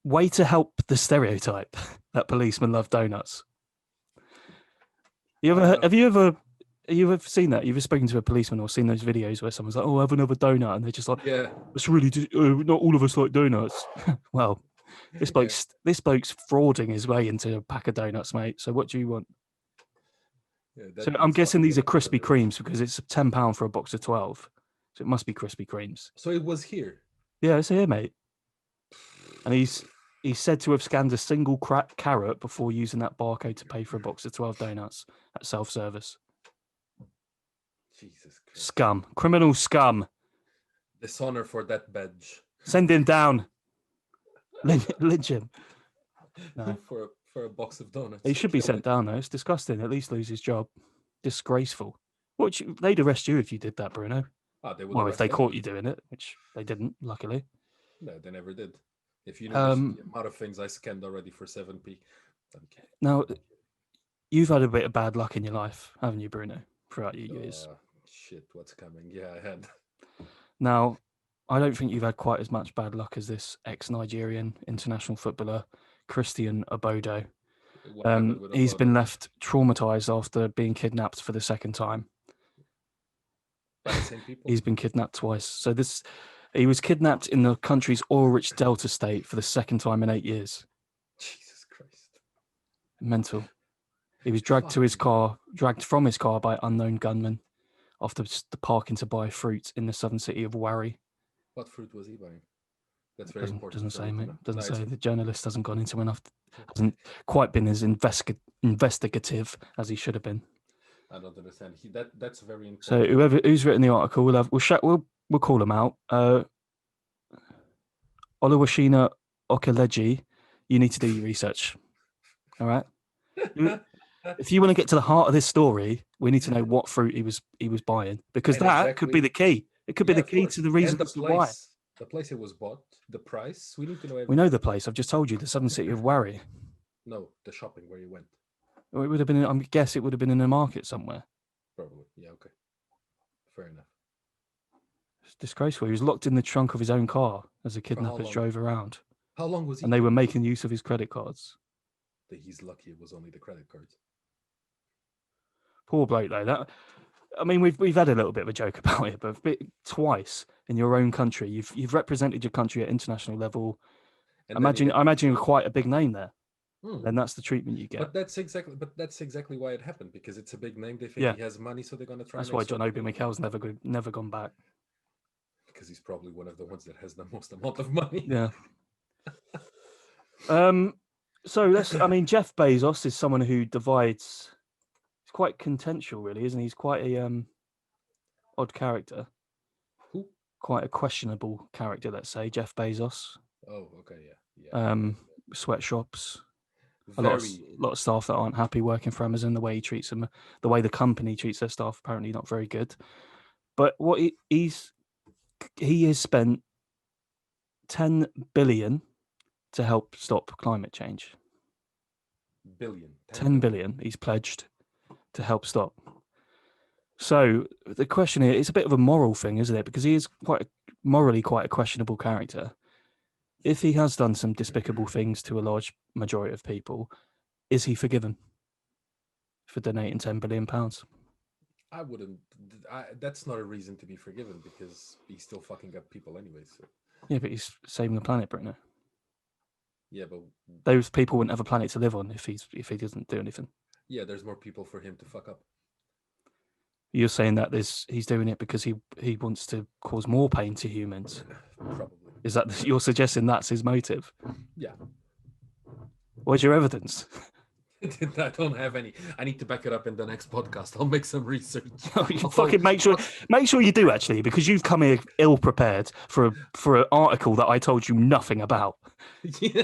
Way to help the stereotype that policemen love donuts. Have you ever seen that? You've ever spoken to a policeman or seen those videos where someone's like, "Oh, have another donut," and they're just like, Yeah, "It's really not all of us like donuts." Well, yeah, this bloke's frauding his way into a pack of donuts, mate. So what do you want? yeah. So That I'm beats guessing fucking these are getting Krispy murdered. Kremes because it's £10 for a box of 12. So it must be Krispy Kremes. So it was here. Yeah, it's here, mate. And he's said to have scanned a single carrot before using that barcode to pay for a box of 12 donuts at self-service. Jesus Christ. Scum. Criminal scum. Dishonor for that badge. Send him down. Lynch him. No. For a box of He donuts. should be Kill sent it. down, though. It's disgusting. At least lose his job. Disgraceful. They'd arrest you if you did that, Bruno. Ah, they would Well, if they arrest caught anyone. you doing it, which they didn't, luckily. No, they never did. If you knew Um, the amount of things I scanned already for 7p. I'm kidding. Now, you've had a bit of bad luck in your life, haven't you, Bruno, throughout your years? Shit, what's coming? Yeah, I had. Now, I don't think you've had quite as much bad luck as this ex-Nigerian international footballer, Christian Obodo. What happened with He's been Obodo? left traumatized after being kidnapped for the second time. By the same people? He's been kidnapped twice. So he was kidnapped in the country's oil-rich Delta state for the second time in 8 years. Jesus Christ. Mental. He was dragged from his car by unknown gunmen after parking to buy fruit in the southern city of Warri. What fruit was he buying? That's very important. Doesn't for say, me to mate. know. Doesn't No, say. The journalist hasn't gone into enough. Hasn't quite been as investigative as he should have been. I don't understand. That's very So important. who's written the article, we'll call him out. Oluwashina Okeleji, you need to do your research. All right. If you want to get to the heart of this story, we need to know what fruit he was buying, because And that could be exactly. the key. It could be Yeah, the of key course. to the And reason as to why. the place it was bought, the price. We need to know We know everything. the place. I've just told you, the southern city of Warri. No, the shopping where you went. Or it would have been. I guess it would have been in a market somewhere. Probably. Yeah. Okay. Fair enough. It's disgraceful. He was locked in the trunk of his own car as the For how kidnappers long? drove around, How long was he and they here? were making use of his credit cards. He's lucky it was only the credit cards. Poor bloke, though. We've had a little bit of a joke about it, but twice in your own country, you've represented your country at international level. And then I imagine you're quite a big name there. Hmm. Then that's the treatment you get. But that's exactly why it happened, because it's a big name. They think Yeah. he has money, so they're gonna try. That's why John Obi Mikel's never gone back. Because he's probably one of the ones that has the most amount of money. Yeah. So Jeff Bezos is someone who divides. He's quite contentious, really, isn't he? He's quite a odd character. Who? Quite a questionable character, let's say. Jeff Bezos. Oh, okay, yeah. Sweatshops. A Very. lot of staff that aren't happy working for Amazon. The way he treats them, the way the company treats their staff, apparently not very good. But what he has spent 10 billion to help stop climate change. Billion. 10 billion he's pledged to help stop. So the question here, it's a bit of a moral thing, isn't it? Because he is morally quite a questionable character. If he has done some despicable things to a large majority of people, is he forgiven for donating £10 billion? I wouldn't. That's not a reason to be forgiven, because he's still fucking up people anyway. So. Yeah, but he's saving the planet, Bruno. Yeah, but those people wouldn't have a planet to live on if he doesn't do anything. Yeah, there's more people for him to fuck up. You're saying that he's doing it because he wants to cause more pain to humans. Probably. Is that you're suggesting that's his motive? Yeah. Where's your evidence? I don't have any. I need to back it up in the next podcast. I'll make some research. Fucking make sure you do, actually, because you've come here ill prepared for an article that I told you nothing about. Yeah.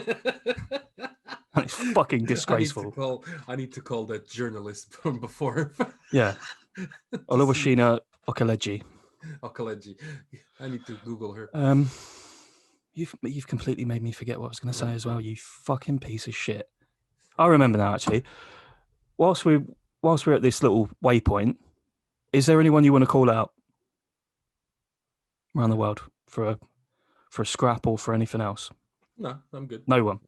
It's fucking disgraceful. I need to call that journalist from before. Yeah. Oluwashina Okeleji. I need to Google her. You've completely made me forget what I was going to say as well. You fucking piece of shit. I remember now. Actually, whilst we whilst we're at this little waypoint, is there anyone you want to call out around the world for a scrap or for anything else? No, I'm good. No one.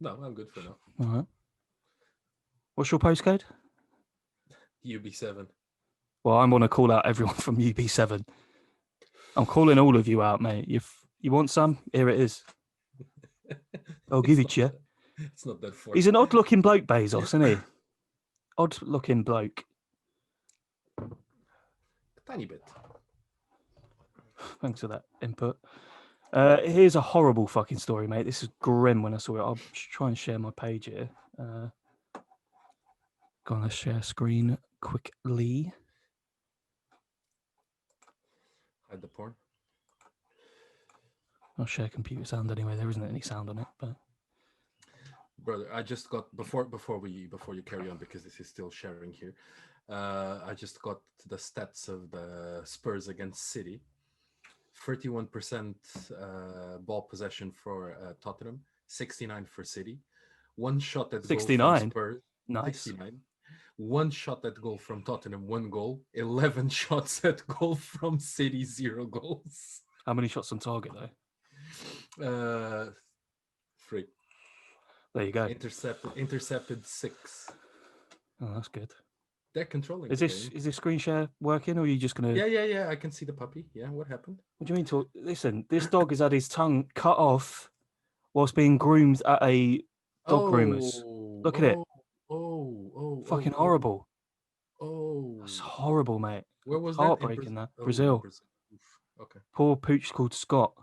No, I'm good for now. All right. What's your postcode? UB7. Well, I'm going to call out everyone from UB7. I'm calling all of you out, mate. You want some? Here it is. I'll give It's it not to you. that, it's not that far. He's an odd-looking bloke, Bezos, isn't he? Odd-looking bloke. Tiny bit. Thanks for that input. Here's a horrible fucking story, mate. This is grim when I saw it. I'll try and share my page here. Gonna share screen quickly. Hide the porn. I'll share computer sound anyway. There isn't any sound on it, but Brother, I just got before you carry on, because this is still sharing here. I just got the stats of the Spurs against City. 31% ball possession for Tottenham, 69 for City. One shot at goal from 69. Spurs, Nice. 69. One shot at goal from Tottenham, one goal. 11 shots at goal from City, 0 goals. How many shots on target though? 3. There you go. Intercepted 6. Oh, that's good. They're controlling. Is this screen share working, or are you just gonna? Yeah. I can see the puppy. Yeah, what happened? What do you mean? Listen, this dog has had his tongue cut off whilst being groomed at a dog groomers. Look at it. Fucking horrible. That's horrible, mate. Where was that? Heartbreaking. That Brazil. Brazil. Okay. Poor pooch called Scott.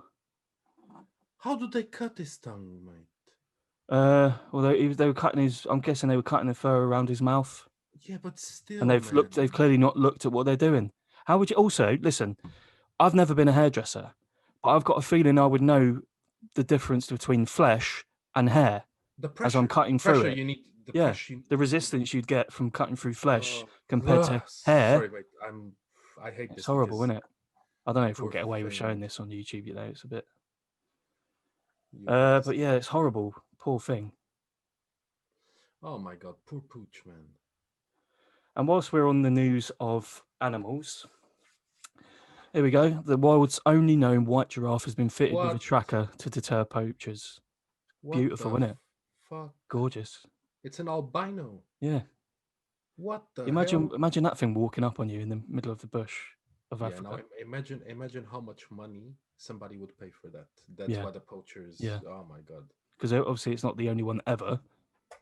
How do they cut his tongue, mate? Well, they were cutting his. I'm guessing they were cutting the fur around his mouth. Yeah, but still, and they've clearly not looked at what they're doing. How would you also listen? I've never been a hairdresser, but I've got a feeling I would know the difference between flesh and hair the pressure, as I'm cutting through it. You need the resistance you'd get from cutting through flesh compared to hair. Sorry, wait, I hate this. It's horrible, isn't it? I don't know if we'll Poor get away with thing. showing this on YouTube. You know, it's a bit. But yeah, it's horrible. Poor thing. Oh my god, poor pooch, man. And whilst we're on the news of animals, here we go. The world's only known white giraffe has been fitted with a tracker to deter poachers. Beautiful, isn't it? Fuck. Gorgeous. It's an albino. Yeah. What the imagine hell? Imagine that thing walking up on you in the middle of the bush of Yeah, Africa. now imagine how much money somebody would pay for that. That's why the poachers. Yeah. Oh my god. Because obviously it's not the only one ever.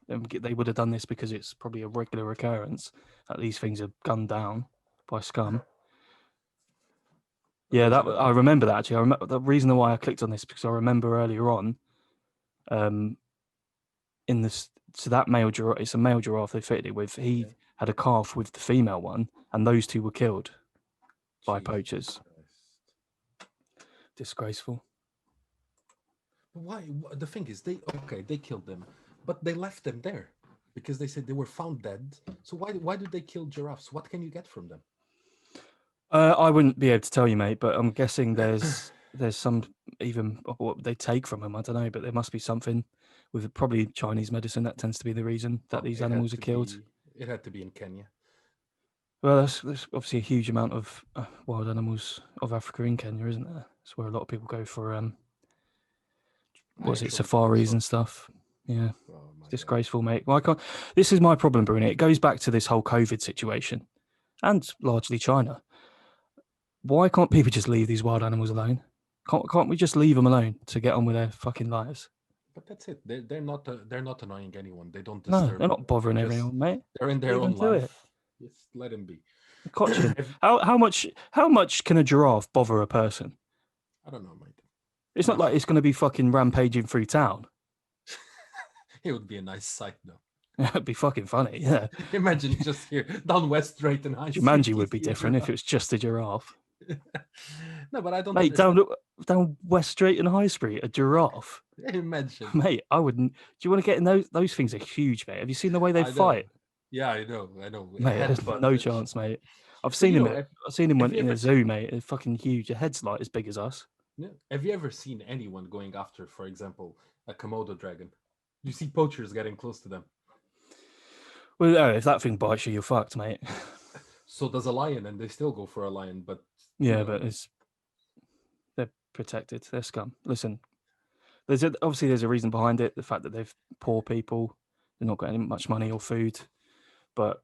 They would have done this because it's probably a regular occurrence that these things are gunned down by scum. Yeah, I remember that actually. I remember the reason why I clicked on this because I remember earlier on, in this, so that male giraffe, it's a male giraffe they fitted it with. He had a calf with the female one, and those two were killed by poachers. Disgraceful. Why? The thing is, they killed them, but they left them there because they said they were found dead. So why did they kill giraffes? What can you get from them? I wouldn't be able to tell you, mate, but I'm guessing there's some even what they take from them. I don't know, but there must be something with probably Chinese medicine. That tends to be the reason that these animals are killed. It had to be in Kenya. Well, there's obviously a huge amount of wild animals of Africa in Kenya, isn't there? It's where a lot of people go for safaris and stuff. Yeah, it's disgraceful, mate. Why can't? This is my problem, Bruno. It goes back to this whole COVID situation, and largely China. Why can't people just leave these wild animals alone? Can't we just leave them alone to get on with their fucking lives? But that's it. They're not annoying anyone. They don't disturb. No, they're not bothering anyone, mate. They're in their own life. Just let them be. How much can a giraffe bother a person? I don't know, mate. It's not like it's going to be fucking rampaging through town. It would be a nice sight, though. It'd be fucking funny, yeah. Imagine just here down West Drayton High Street. Jumanji would be different if it was just a giraffe. No, but I don't. Mate, down West Drayton High Street, a giraffe. Imagine, mate. I wouldn't. Do you want to get in those? Those things are huge, mate. Have you seen the way they fight? Yeah, I know. Mate, there's no chance, mate. I've seen him. I've seen him in a zoo, mate. It's fucking huge. The head's like as big as us. Yeah. Have you ever seen anyone going after, for example, a Komodo dragon? You see poachers getting close to them. Well, no, if that thing bites you, you're fucked, mate. So does a lion, and they still go for a lion. But you Yeah, know, but they're protected. They're scum. Listen, obviously there's a reason behind it. The fact that they're poor people, they're not getting much money or food. But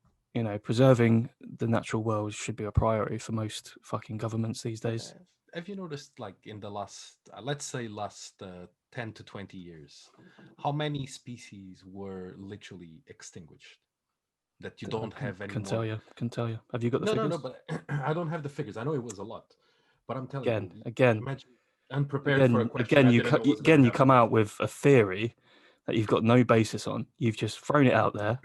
preserving the natural world should be a priority for most fucking governments these days. have you noticed, like in the last, let's say, last 10 to 20 years, how many species were literally extinguished that you don't have Can anymore? tell you. Can tell you. Have you got the No, no, no. figures? But I don't have the figures. I know it was a lot, but I'm telling you, Again, again, imagine unprepared for a again, question. again. I You didn't know what's going to you come happen. out with a theory that you've got no basis on. You've just thrown it out there,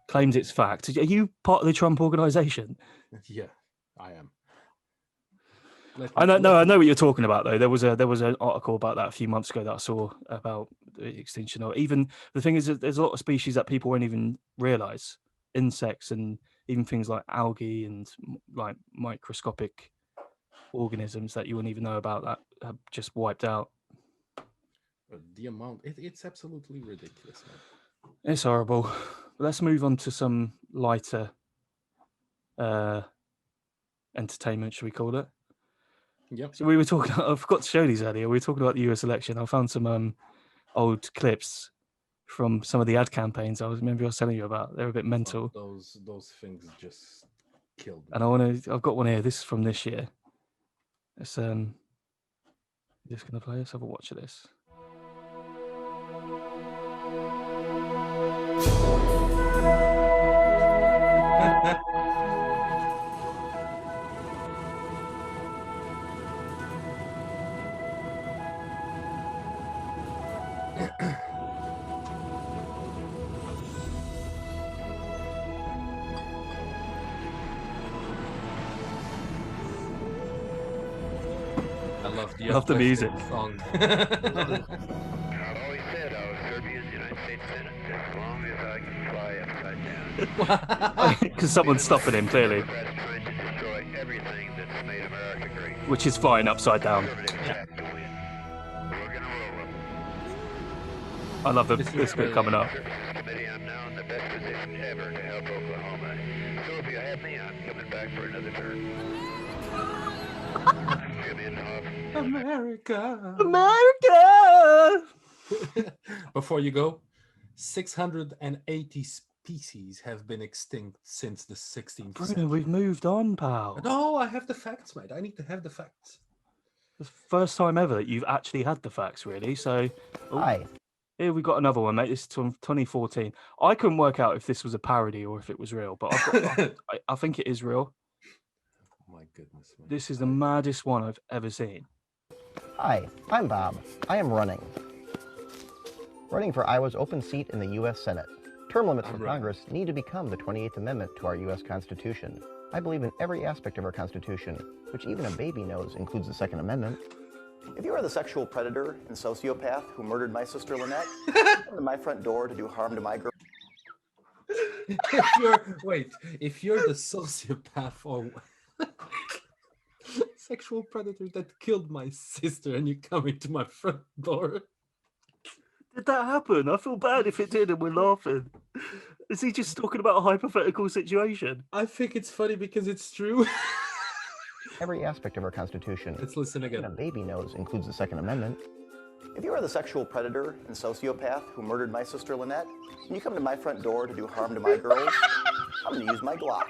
claims it's fact. Are you part of the Trump organization? Yeah, I am. I know what you're talking about though. There was an article about that a few months ago that I saw about the extinction. Or even the thing is that there's a lot of species that people won't even realize, insects and even things like algae and like microscopic organisms that you wouldn't even know about that have just wiped out. The amount, it's absolutely ridiculous, man. It's horrible. Let's move on to some lighter uh, entertainment, should we call it? Yep. So we were talking. I forgot to show these earlier. We were talking about the U.S. election. I found some old clips from some of the ad campaigns. I was telling you about. They're a bit mental. Those things just killed me. And I've got one here. This is from this year. It's just gonna play. Let's have a watch of this. I love the Love the music. song. I've always said I was Serbia's United States Senate as long as I can fly upside down. Because someone's stopping him clearly, Democrats trying to destroy everything that's made America great. which is flying upside down. Conservatives have to win. We're gonna roll them. I love this bit coming up. Services Committee, I'm now in the best position ever to help Oklahoma. So if you have me, I'm coming back for another term. Jimmy and Hoff. America. America. Before you go, 680 species have been extinct since the 16th Bruno, century. we've moved on, pal. No, I have the facts, mate. I need to have the facts. The first time ever that you've actually had the facts, really. So, Hi. Here we got another one, mate. This is from 2014. I couldn't work out if this was a parody or if it was real, but I think it is real. My goodness, man. This is the maddest one I've ever seen. Hi, I'm Bob. I am running. Running for Iowa's open seat in the U.S. Senate. Term limits for Congress need to become the 28th Amendment to our U.S. Constitution. I believe in every aspect of our Constitution, which even a baby knows includes the Second Amendment. If you are the sexual predator and sociopath who murdered my sister Lynette, come to my front door to do harm to my girl. If you're the sociopath or sexual predator that killed my sister and you come into my front door. Did that happen? I feel bad if it did and we're laughing. Is he just talking about a hypothetical situation? I think it's funny because it's true. Every aspect of our Constitution. Let's listen again. Even a baby knows includes the Second Amendment. If you are the sexual predator and sociopath who murdered my sister Lynette, and you come to my front door to do harm to my girls, I'm going to use my Glock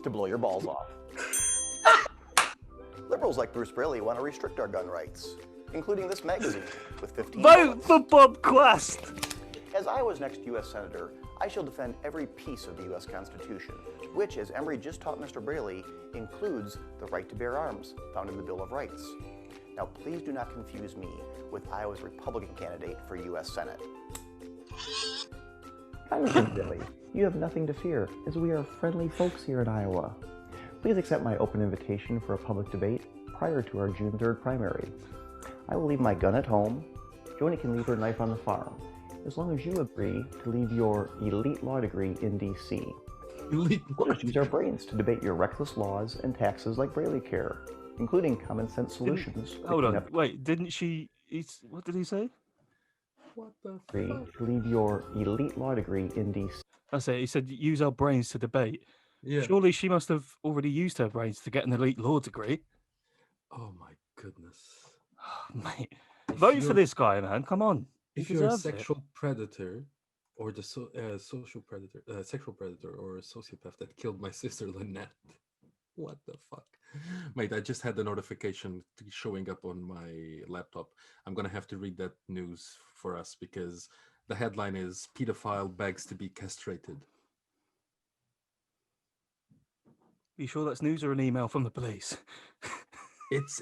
to blow your balls off. Liberals like Bruce Braley want to restrict our gun rights, including this magazine with 15 Vote bullets. for Bob Quast! As Iowa's next U.S. Senator, I shall defend every piece of the U.S. Constitution, which, as Emery just taught Mr. Braley, includes the right to bear arms, found in the Bill of Rights. Now, please do not confuse me with Iowa's Republican candidate for U.S. Senate. Congressman Braley, you have nothing to fear, as we are friendly folks here in Iowa. Please accept my open invitation for a public debate prior to our June 3rd primary. I will leave my gun at home. Joni can leave her knife on the farm, as long as you agree to leave your elite law degree in D.C. Let us use our brains to debate your reckless laws and taxes like Braley Care, including common sense solutions. Hold on, wait, didn't she? What did he say? What the Agree to leave your elite law degree in D.C. That's it. He said, use our brains to debate. Yeah. Surely she must have already used her brains to get an elite law degree. Oh my goodness. Mate, If vote for you're this guy, man. Come on. He if you're a deserves it. sexual predator or the social predator, sexual predator or a sociopath that killed my sister Lynette, what the fuck, mate? I just had the notification showing up on my laptop. I'm gonna have to read that news for us because the headline is "Pedophile begs to be castrated." You sure that's news or an email from the police? It's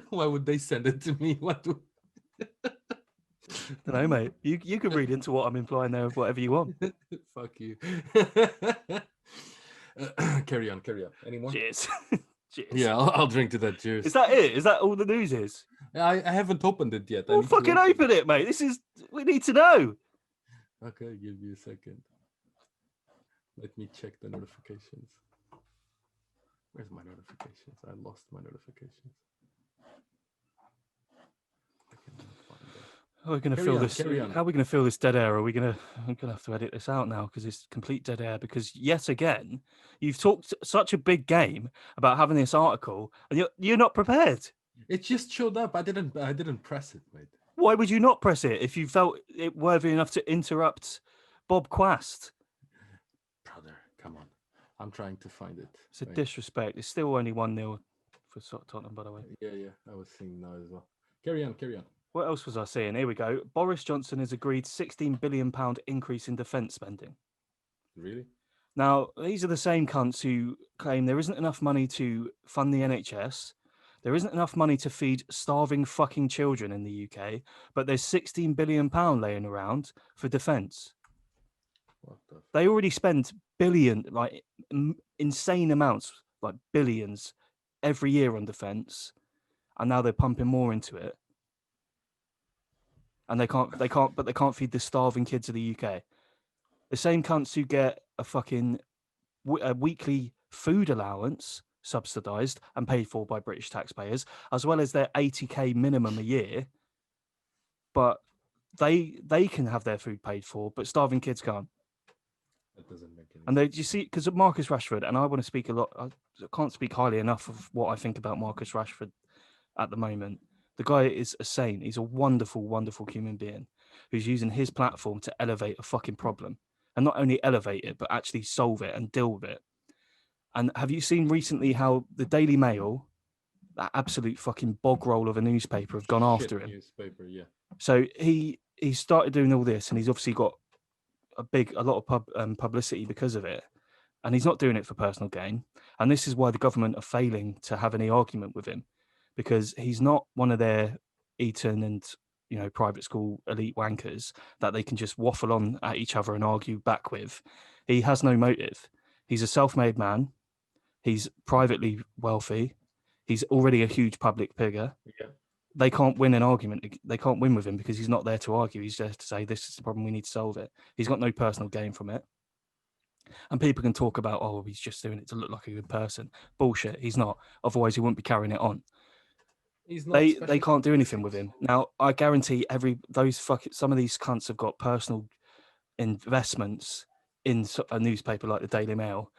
why would they send it to me? What? Don't know, mate. You can read into what I'm implying there, whatever you want. Fuck you. Carry on, carry on. Any more? Cheers. Cheers. Yeah, I'll drink to that. Cheers. Is that it? Is that all the news is? I haven't opened it yet. I Well, need to fucking open it, mate. We need to know. Okay, give me a second. Let me check the notifications. Where's my notifications? I lost my notifications. I cannot find them. How are we going to fill this? How are we going to fill this dead air? I'm going to have to edit this out now because it's complete dead air. Because yet again, you've talked such a big game about having this article, and you're not prepared. It just showed up. I didn't press it, mate. Why would you not press it if you felt it worthy enough to interrupt Bob Quast? Brother, come on. I'm trying to find it. It's a disrespect. It's still only 1-0 for Tottenham, by the way. Yeah. I was seeing now as well. Carry on. What else was I saying? Here we go. Boris Johnson has agreed £16 billion increase in defence spending. Really? Now, these are the same cunts who claim there isn't enough money to fund the NHS. There isn't enough money to feed starving fucking children in the UK, but there's £16 billion laying around for defence. They already spend insane amounts, like billions, every year on defence, and now they're pumping more into it. And they can't feed the starving kids of the UK. The same cunts who get a fucking a weekly food allowance subsidised and paid for by British taxpayers, as well as their 80k minimum a year. But they can have their food paid for, but starving kids can't. That doesn't make any sense. And you see, because of Marcus Rashford, and I want to speak a lot. I can't speak highly enough of what I think about Marcus Rashford at the moment. The guy is a saint. He's a wonderful, wonderful human being who's using his platform to elevate a fucking problem. And not only elevate it, but actually solve it and deal with it. And have you seen recently how the Daily Mail, that absolute fucking bog roll of a newspaper, have gone after him? Newspaper, yeah. So he started doing all this, and he's obviously got a lot of publicity because of it. And he's not doing it for personal gain. And this is why the government are failing to have any argument with him, because he's not one of their Eton and private school elite wankers that they can just waffle on at each other and argue back with. He has no motive. He's a self-made man. He's privately wealthy. He's already a huge public figure. Yeah. They can't win an argument. They can't win with him because he's not there to argue. He's there to say, this is the problem, we need to solve it. He's got no personal gain from it. And people can talk about, oh, he's just doing it to look like a good person. Bullshit. He's not. Otherwise, he wouldn't be carrying it on. They can't do anything with him. Now, I guarantee some of these cunts have got personal investments in a newspaper like the Daily Mail,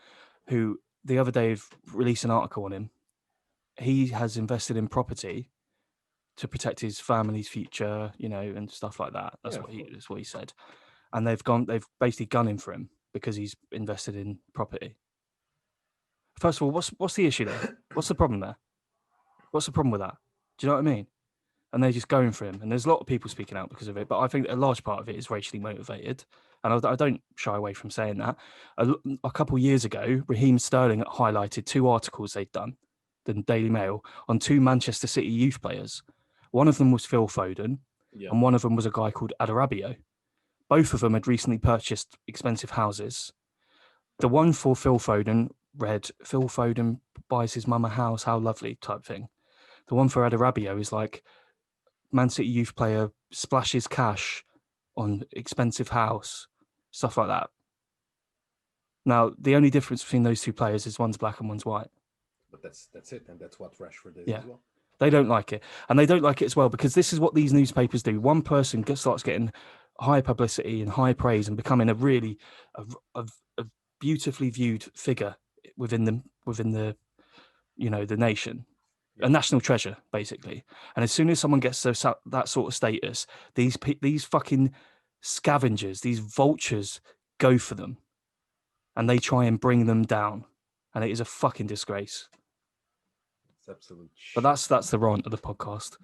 who the other day released an article on him. He has invested in property to protect his family's future, and stuff like that. That's what he said. And they've basically gunned him for him because he's invested in property. First of all, what's the issue there? What's the problem there? What's the problem with that? Do you know what I mean? And they're just going for him. And there's a lot of people speaking out because of it. But I think a large part of it is racially motivated. And I don't shy away from saying that. A couple of years ago, Raheem Sterling highlighted 2 articles they'd done, the Daily Mail, on 2 Manchester City youth players. One of them was Phil Foden, and one of them was a guy called Adarabio. Both of them had recently purchased expensive houses. The one for Phil Foden read, Phil Foden buys his mum a house, how lovely, type thing. The one for Adarabio is like, Man City youth player splashes cash on expensive house, stuff like that. Now, the only difference between those 2 players is one's black and one's white. The but that's it, and that's what Rashford is Yeah. as well. They don't like it. And they don't like it as well because this is what these newspapers do. One person starts getting high publicity and high praise and becoming a really a beautifully viewed figure within the the nation, Yeah. a national treasure basically. And as soon as someone gets that sort of status, these fucking scavengers, these vultures, go for them, and they try and bring them down, and it is a fucking disgrace. It's absolute But shit. that's the rant of the podcast.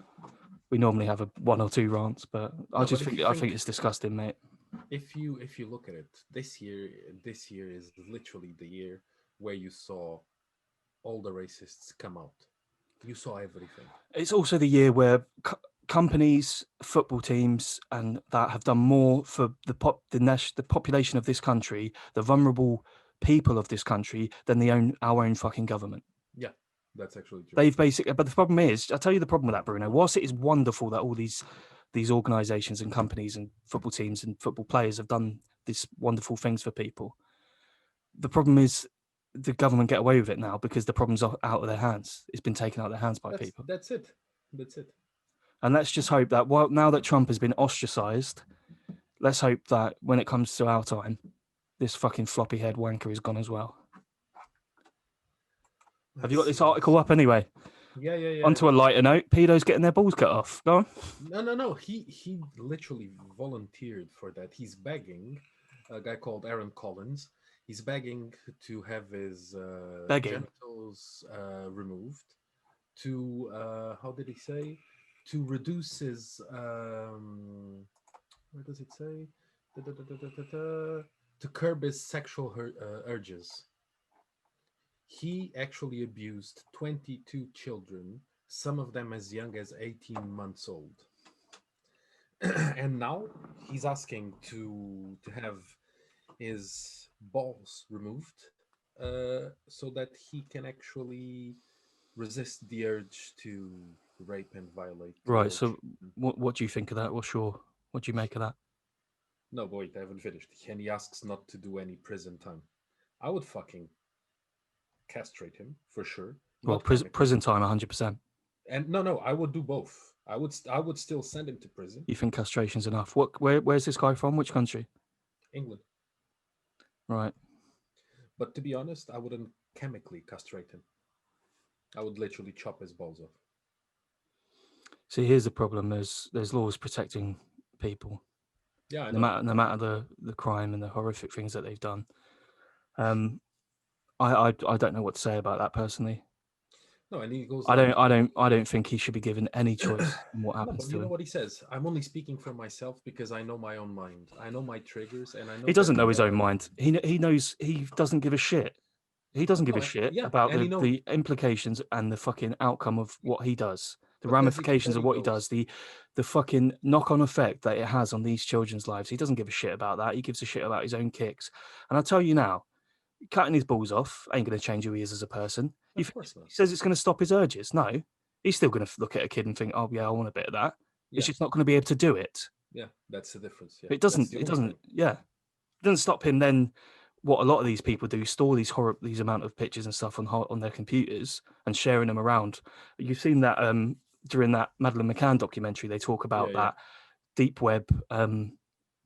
We normally have one or two rants, but I No, just but if think you I think think it's disgusting, mate. if you look at it, this year is literally the year where you saw all the racists come out. You saw everything. It's also the year where companies, football teams, and that have done more for the population of this country, the vulnerable people of this country, than our own fucking government. Yeah, that's actually true. They've basically, but the problem is, I'll tell you the problem with that, Bruno. Whilst it is wonderful that all these organisations and companies and football teams and football players have done these wonderful things for people, the problem is the government get away with it now because the problem's out of their hands. It's been taken out of their hands by people. That's it. That's it. And let's just hope that now that Trump has been ostracised, let's hope that when it comes to our time, this fucking floppy head wanker is gone as well. Have you got this article up anyway? Yeah. Onto a lighter note, pedos getting their balls cut off. Go on. No. He literally volunteered for that. He's begging a guy called Aaron Collins. He's begging to have his genitals removed. To how did he say? To reduce his where does it say? To curb his sexual urges. He actually abused 22 children, some of them as young as 18 months old. And now he's asking to have his balls removed so that he can actually resist the urge to rape and violate. Right. So, what do you think of that? What do you make of that? No, but wait, I haven't finished. And he asks not to do any prison time. I would fucking castrate him for sure. Well, prison time, 100%. And no, I would do both. I would still send him to prison. You think castration's enough? Where's this guy from? Which country? England. Right. But to be honest, I wouldn't chemically castrate him. I would literally chop his balls off. See, here's the problem: there's laws protecting people. Yeah, I no know. matter the crime and the horrific things that they've done. I don't know what to say about that personally. No, and he goes. I don't think he should be given any choice in what happens to him. You know what he says? I'm only speaking for myself because I know my own mind. I know my triggers, and I know he doesn't know his own mind. He knows he doesn't give a shit. He doesn't give a shit about the implications and the fucking outcome of what he does, the ramifications of what he does, the fucking knock-on effect that it has on these children's lives. He doesn't give a shit about that. He gives a shit about his own kicks. And I'll tell you now, cutting his balls off ain't going to change who he is as a person. He says it's going to stop his urges. No, he's still going to look at a kid and think, oh, yeah, I want a bit of that. Yeah. It's just not going to be able to do it. Yeah, that's the difference. Yeah. It doesn't, yeah. It doesn't stop him then. What a lot of these people do, store these amount of pictures and stuff on their computers and sharing them around. You've seen that during that Madeleine McCann documentary, they talk about that deep web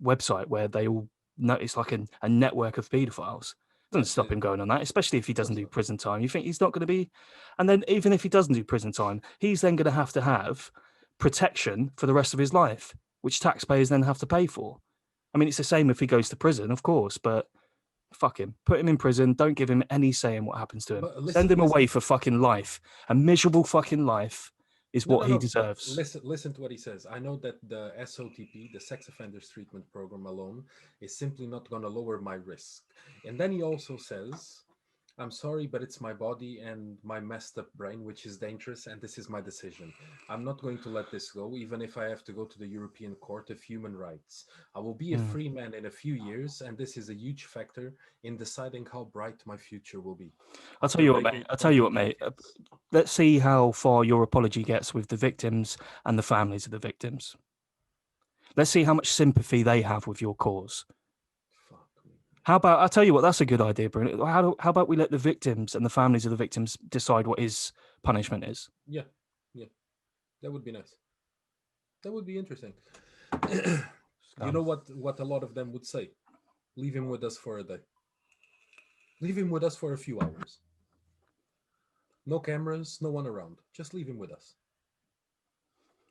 website where they all know it's like a network of pedophiles. It doesn't stop him going on that, especially if he doesn't do prison time. You think he's not going to be? And then even if he doesn't do prison time, he's then going to have protection for the rest of his life, which taxpayers then have to pay for. I mean, it's the same if he goes to prison, of course, but fuck him. Put him in prison. Don't give him any say in what happens to him. Send him away for fucking life. A miserable fucking life is what he deserves. Listen to what he says. I know that the SOTP, the Sex Offenders Treatment Program alone, is simply not going to lower my risk. And then he also says, I'm sorry, but it's my body and my messed up brain, which is dangerous, and this is my decision. I'm not going to let this go, even if I have to go to the European Court of Human Rights. I will be a free man in a few years, and this is a huge factor in deciding how bright my future will be. I'll tell you what, mate. Let's see how far your apology gets with the victims and the families of the victims. Let's see how much sympathy they have with your cause. How about, I'll tell you what, that's a good idea, Bruno. How about we let the victims and the families of the victims decide what his punishment is? Yeah, yeah, that would be nice. That would be interesting. You know what a lot of them would say? Leave him with us for a day. Leave him with us for a few hours. No cameras, no one around. Just leave him with us.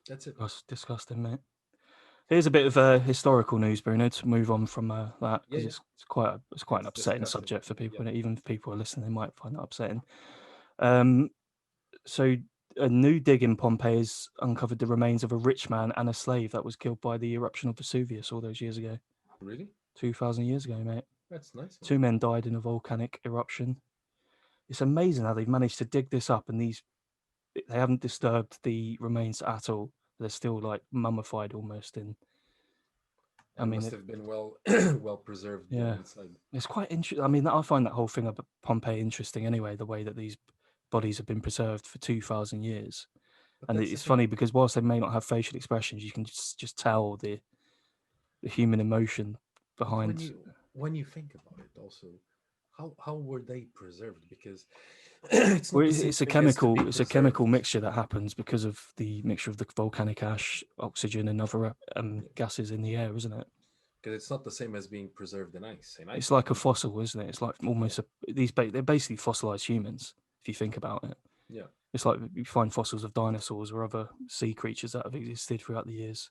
That's it. That's disgusting, mate. Here's a bit of historical news, Bruno, to move on from that, Yeah, because yeah. it's quite an It's upsetting disgusting. subject for people, Yeah. and even if people are listening, they might find that upsetting. Um, so a new dig in Pompeii has uncovered the remains of a rich man and a slave that was killed by the eruption of Vesuvius all those years ago, Really? 2,000 years ago, mate. That's nice. Man. Two men died in a volcanic eruption. It's amazing how they've managed to dig this up, and they haven't disturbed the remains at all. They're still like mummified almost. And I And mean, must have been well well preserved yeah, inside. it's quite interesting. I mean, I find that whole thing about Pompeii interesting anyway, the way that these bodies have been preserved for 2,000 years. But And that's the it's thing. funny because whilst they may not have facial expressions, you can just tell the human emotion But when behind. you think about it, also, how were they preserved? Because it's Well, not the same it's a thing as to be chemical. It's a preserved. chemical mixture that happens because of the mixture of the volcanic ash, oxygen, and other gases in the air, isn't it? Because it's not the same as being preserved in ice. In It's ice, like a fossil, isn't it? It's like yeah, almost they're basically fossilized humans if you think about it. yeah. It's like you find fossils of dinosaurs or other sea creatures that have existed throughout the years.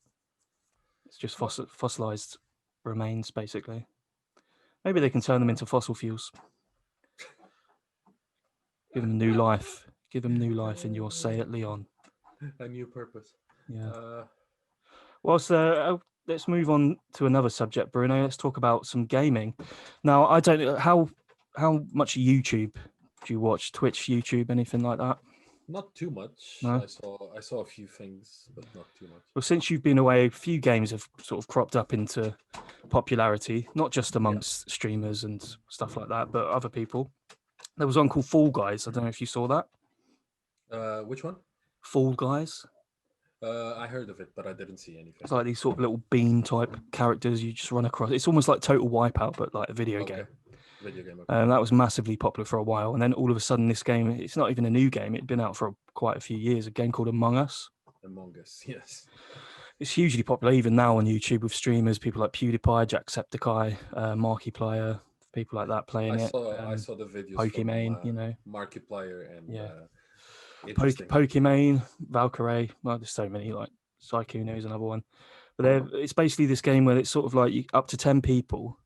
It's just Well, fossilized remains, basically. Maybe they can turn them into fossil fuels. Give them new life. Give them new life in your Say It, Leon. a new purpose. Yeah. Uh, Whilst let's move on to another subject, Bruno. Let's talk about some gaming. Now, I don't know how much YouTube do you watch? Twitch, YouTube, anything like that? not too much. No. I saw a few things, but not too much. Well, since you've been away, a few games have sort of cropped up into popularity, not just Yeah. amongst streamers and stuff like that, but other people. There was one called Fall Guys. I don't know if you saw that. Which one? Fall Guys. I heard of it, but I didn't see anything. It's like these sort of little bean type characters you just run across. It's almost like Total Wipeout, but like a video Okay. game. Video game. Okay. That was massively popular for a while, and then all of a sudden, this game, it's not even a new game. It'd been out for quite a few years. A game called Among Us. Among Us. Yes. It's hugely popular even now on YouTube with streamers, people like PewDiePie, Jacksepticeye, Markiplier, people like that playing it. I saw the videos Pokimane, from Markiplier and yeah, interesting. Pokimane, Valkyrie. Well, there's so many. Like Sykkuno is another one. But it's basically this game where it's sort of like up to 10 people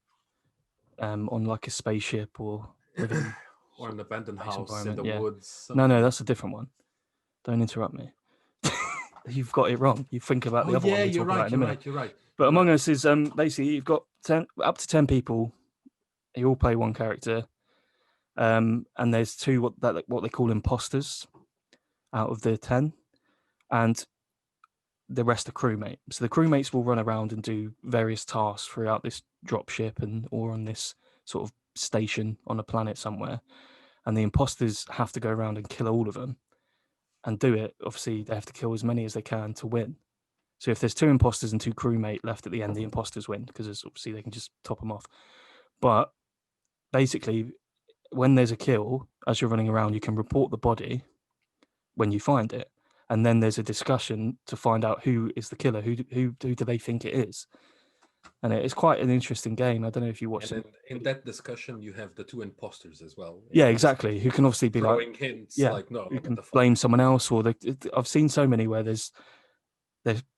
on like a spaceship or within Or an abandoned space house in the environment, woods. No, something. that's a different one. Don't interrupt me. You've got it wrong. You think about the Oh other one. yeah, We'll you're talk about right. in a You're minute. right. You're right. But You're Among right. Us is basically you've got up to 10 people. You all play one character, and there's two what they call imposters out of the 10, and the rest are crewmates. So the crewmates will run around and do various tasks throughout this dropship or on this sort of station on a planet somewhere, and the imposters have to go around and kill all of them, and do it. Obviously, they have to kill as many as they can to win. So if there's two imposters and two crewmate left at the end, the imposters win because obviously they can just top them off. But basically, when there's a kill, as you're running around, you can report the body when you find it, and then there's a discussion to find out who is the killer. Who do they think it is? And it's quite an interesting game. I don't know if you watched And it. in that discussion, you have the two imposters as well. Yeah, in exactly. Who can obviously be like, throwing hints yeah, like, no, who what can the fuck? blame someone else, or I've seen so many where there's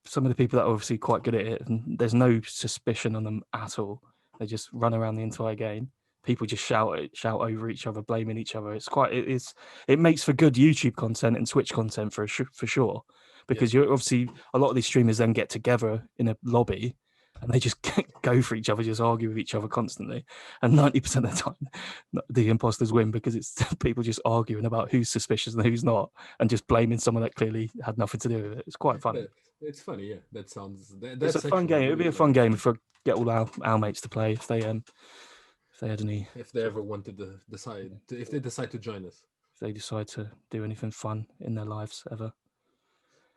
some of the people that are obviously quite good at it, and there's no suspicion on them at all. They just run around the entire game. People just shout over each other, blaming each other. It makes for good YouTube content and Twitch content for sure, because you're obviously a lot of these streamers then get together in a lobby and they just go for each other, just argue with each other constantly. And 90% of the time, the imposters win because it's people just arguing about who's suspicious and who's not, and just blaming someone that clearly had nothing to do with it. It's quite funny. It's funny, yeah. That sounds. It's That's a fun actually game. It'd really be a funny. fun game if I get all our mates to play if they had any. If they ever wanted to if they decide to join us. If they decide to do anything fun in their lives ever.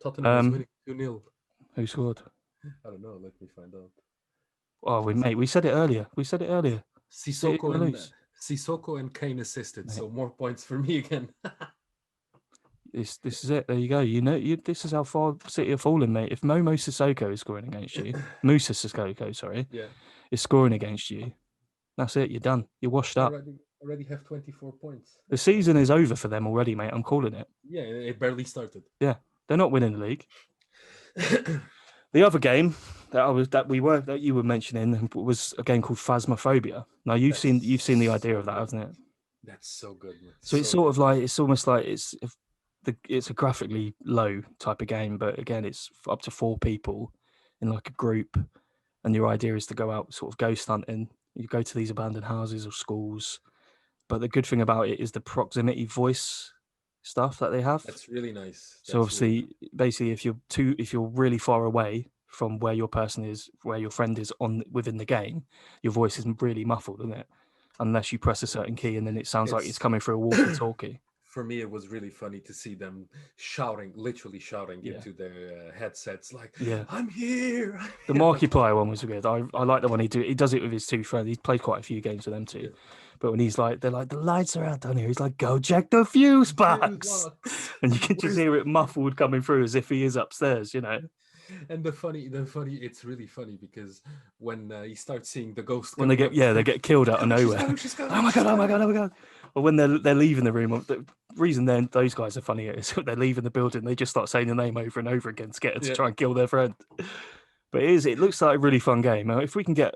Tottenham is winning 2-0. Who scored? I don't know. Let me find out. Oh, we said it earlier. Sit Sissoko and and lose. Sissoko and Kane assisted, Mate. so more points for me again. This is it. There you go. This is how far City are falling, mate. If Momo Sissoko is scoring against you, Musa Sissoko, sorry, Yeah, is scoring against you, that's it. You're done. You're washed up. already have 24 points. The season is over for them already, mate. I'm calling it. Yeah, it barely started. Yeah, they're not winning the league. The other game that you were mentioning was a game called Phasmophobia. Now you've seen the idea of that, haven't it? That's so good, man. So it's sort of like it's almost like it's a graphically low type of game, but again, it's up to 4 people in like a group, and your idea is to go out sort of ghost hunting. You go to these abandoned houses or schools, but the good thing about it is the proximity voice stuff that they have. That's really nice. So obviously, basically, if you're really far away from where your friend is within the game, your voice is really muffled, isn't it? Unless you press a certain key, and then it sounds like it's coming through a walkie-talkie. For me, it was really funny to see them literally shouting Yeah. into their headsets, like, Yeah. "I'm here." The Markiplier one was good. I like the one he does it with his 2 friends. He's played quite a few games with them too. Yeah. But when they're like, the lights are out down here, he's like, go check the fuse box. And you can just hear it muffled coming through as if he is upstairs, you know. And the funny, it's really funny because when you start seeing the ghost, When they get killed out of nowhere. She's coming, Oh my god! Or when they're leaving the room, the reason then those guys are funny is they're leaving the building, they just start saying the name over and over again to get her to try and kill their friend. But it looks like a really fun game. Now, if we can get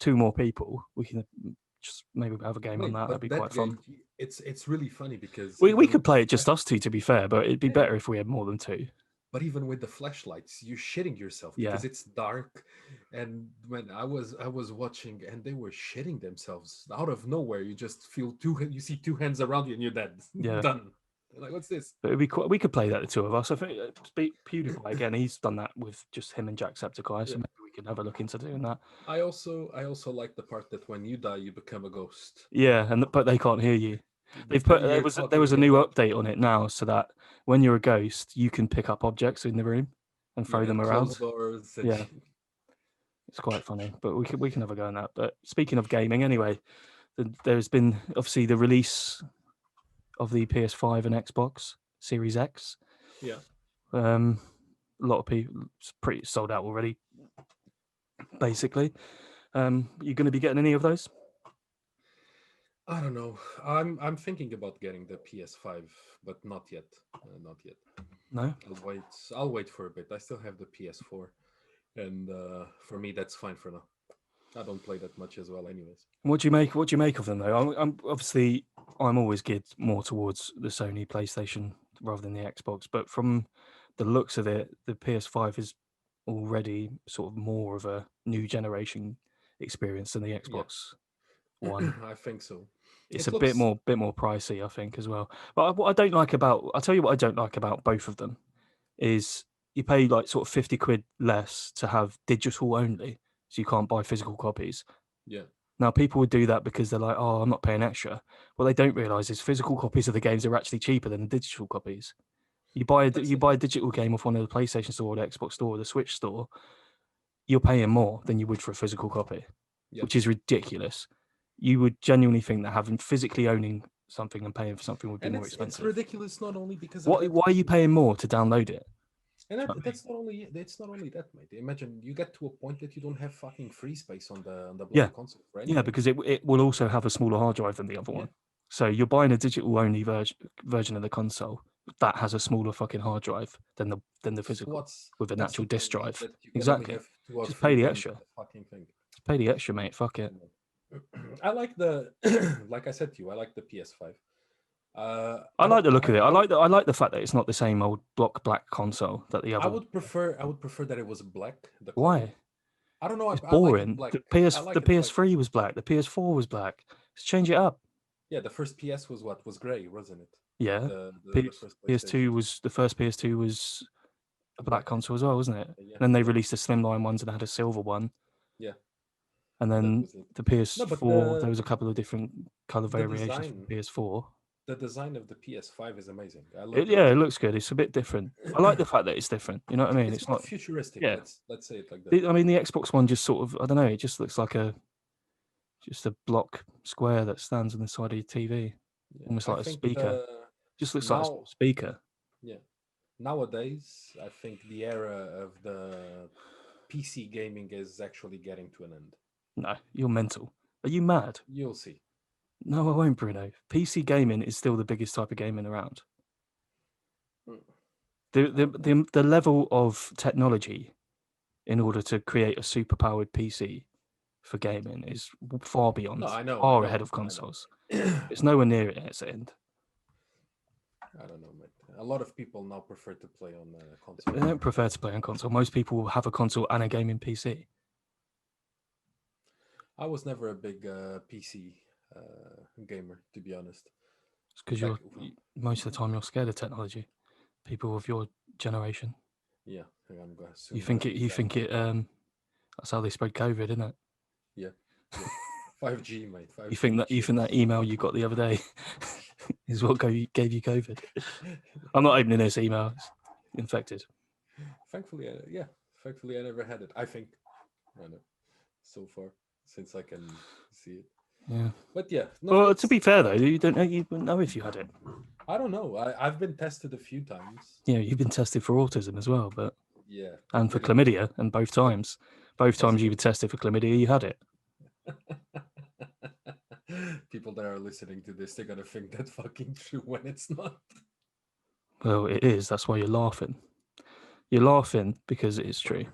2 more people, we can just maybe have a game on that. That'd be quite fun. It's really funny because We could play it just us 2, to be fair, but it'd be better if we had more than 2. But even with the flashlights, you're shitting yourself because it's dark. And when I was watching, and they were shitting themselves out of nowhere, you just feel you see 2 hands around you, and you're dead. Yeah. Done. Like, what's this? But it'd be we could play that, the 2 of us. I think PewDiePie again. He's done that with just him and Jacksepticeye, so maybe we can have a look into doing that. I also like the part that when you die, you become a ghost. Yeah, but they can't hear you. They've put there was a new update on it now, so that when you're a ghost, you can pick up objects in the room and throw them around. Doors Yeah, it's quite funny. But we can have a go on that. But speaking of gaming, anyway, there's been obviously the release of the PS5 and Xbox Series X. Yeah. A lot of people, it's pretty sold out already. Basically, you're going to be getting any of those? I don't know. I'm thinking about getting the PS5, but not yet. Not yet. No. I'll wait for a bit. I still have the PS4, and for me that's fine for now. I don't play that much as well, anyways. What do you make of them though? I'm always geared more towards the Sony PlayStation rather than the Xbox, but from the looks of it, the PS5 is already sort of more of a new generation experience than the Xbox One. I think so. It's a bit more pricey, I think, as well. But I'll tell you what I don't like about both of them is you pay like sort of 50 quid less to have digital only, so you can't buy physical copies. Yeah. Now people would do that because they're like, oh, I'm not paying extra. What they don't realise is physical copies of the games are actually cheaper than the digital copies. You buy a digital game off one of the PlayStation Store or the Xbox Store or the Switch Store, you're paying more than you would for a physical copy, which is ridiculous. You would genuinely think that physically owning something and paying for something would be more expensive. It's ridiculous, not only because why are you paying more to download it? And it's not only that, mate. Imagine you get to a point that you don't have fucking free space on the console. Yeah, because it will also have a smaller hard drive than the other one. So you're buying a digital only version of the console that has a smaller fucking hard drive than the physical with an actual disk drive. Exactly. Just pay the extra. Just pay the extra, mate. Fuck it. I like like I said to you, I like the PS5. I like the look of it. I like the fact that it's not the same old block black console that the other. I would prefer that it was black. Why? I don't know. It's boring. The PS3 was black. The PS4 was black. Let's change it up. Yeah, the first PS was grey, wasn't it? Yeah. The first PS2 was a black console as well, wasn't it? Yeah. And then they released the slimline ones and had a silver one. Yeah. And then the PS4, there was a couple of different color variations for the PS4. The design of the PS5 is amazing. It looks good. It's a bit different. I like the fact that it's different. You know what I mean? It's not futuristic. Yeah. Let's say it like that. I mean, the Xbox One just sort of, I don't know, it just looks like a just a block square that stands on the side of your TV, Yeah. almost I like a think speaker. Just looks like a now, speaker. yeah, nowadays, I think the era of the PC gaming is actually getting to an end. No, you're mental. Are you mad? You'll see. No, I won't, Bruno. PC gaming is still the biggest type of gaming around. Mm. The level of technology in order to create a superpowered PC for gaming is far beyond, No, I know, I far know, ahead of I know. consoles. It's nowhere near its end. I don't know, mate. A lot of people now prefer to play on They console. don't prefer to play on console. Most people have a console and a gaming PC. I was never a big PC gamer, to be honest. It's because Back, most of the time you're scared of technology. People of your generation, yeah, I'm going to you soon think gonna it. be You that. think it. That's how they spread COVID, isn't it? Yeah, yeah. 5G, mate. 5G You think that chips. email you got the other day is what gave you COVID? I'm not opening this email. It's infected. Thankfully, yeah. Thankfully, I never had it. I think. I know. So far, since I can see it. Yeah. But yeah, no. Well, to be fair though, you don't know. You wouldn't know if you had it. I don't know. I've been tested a few times. Yeah, you've been tested for autism as well, but Yeah, and for pretty much. chlamydia, and both times you Positive. were tested for chlamydia, you had it. People that are listening to this, they're gonna think that's fucking true when it's not. Well, it is. That's why you're laughing. You're laughing because it is true.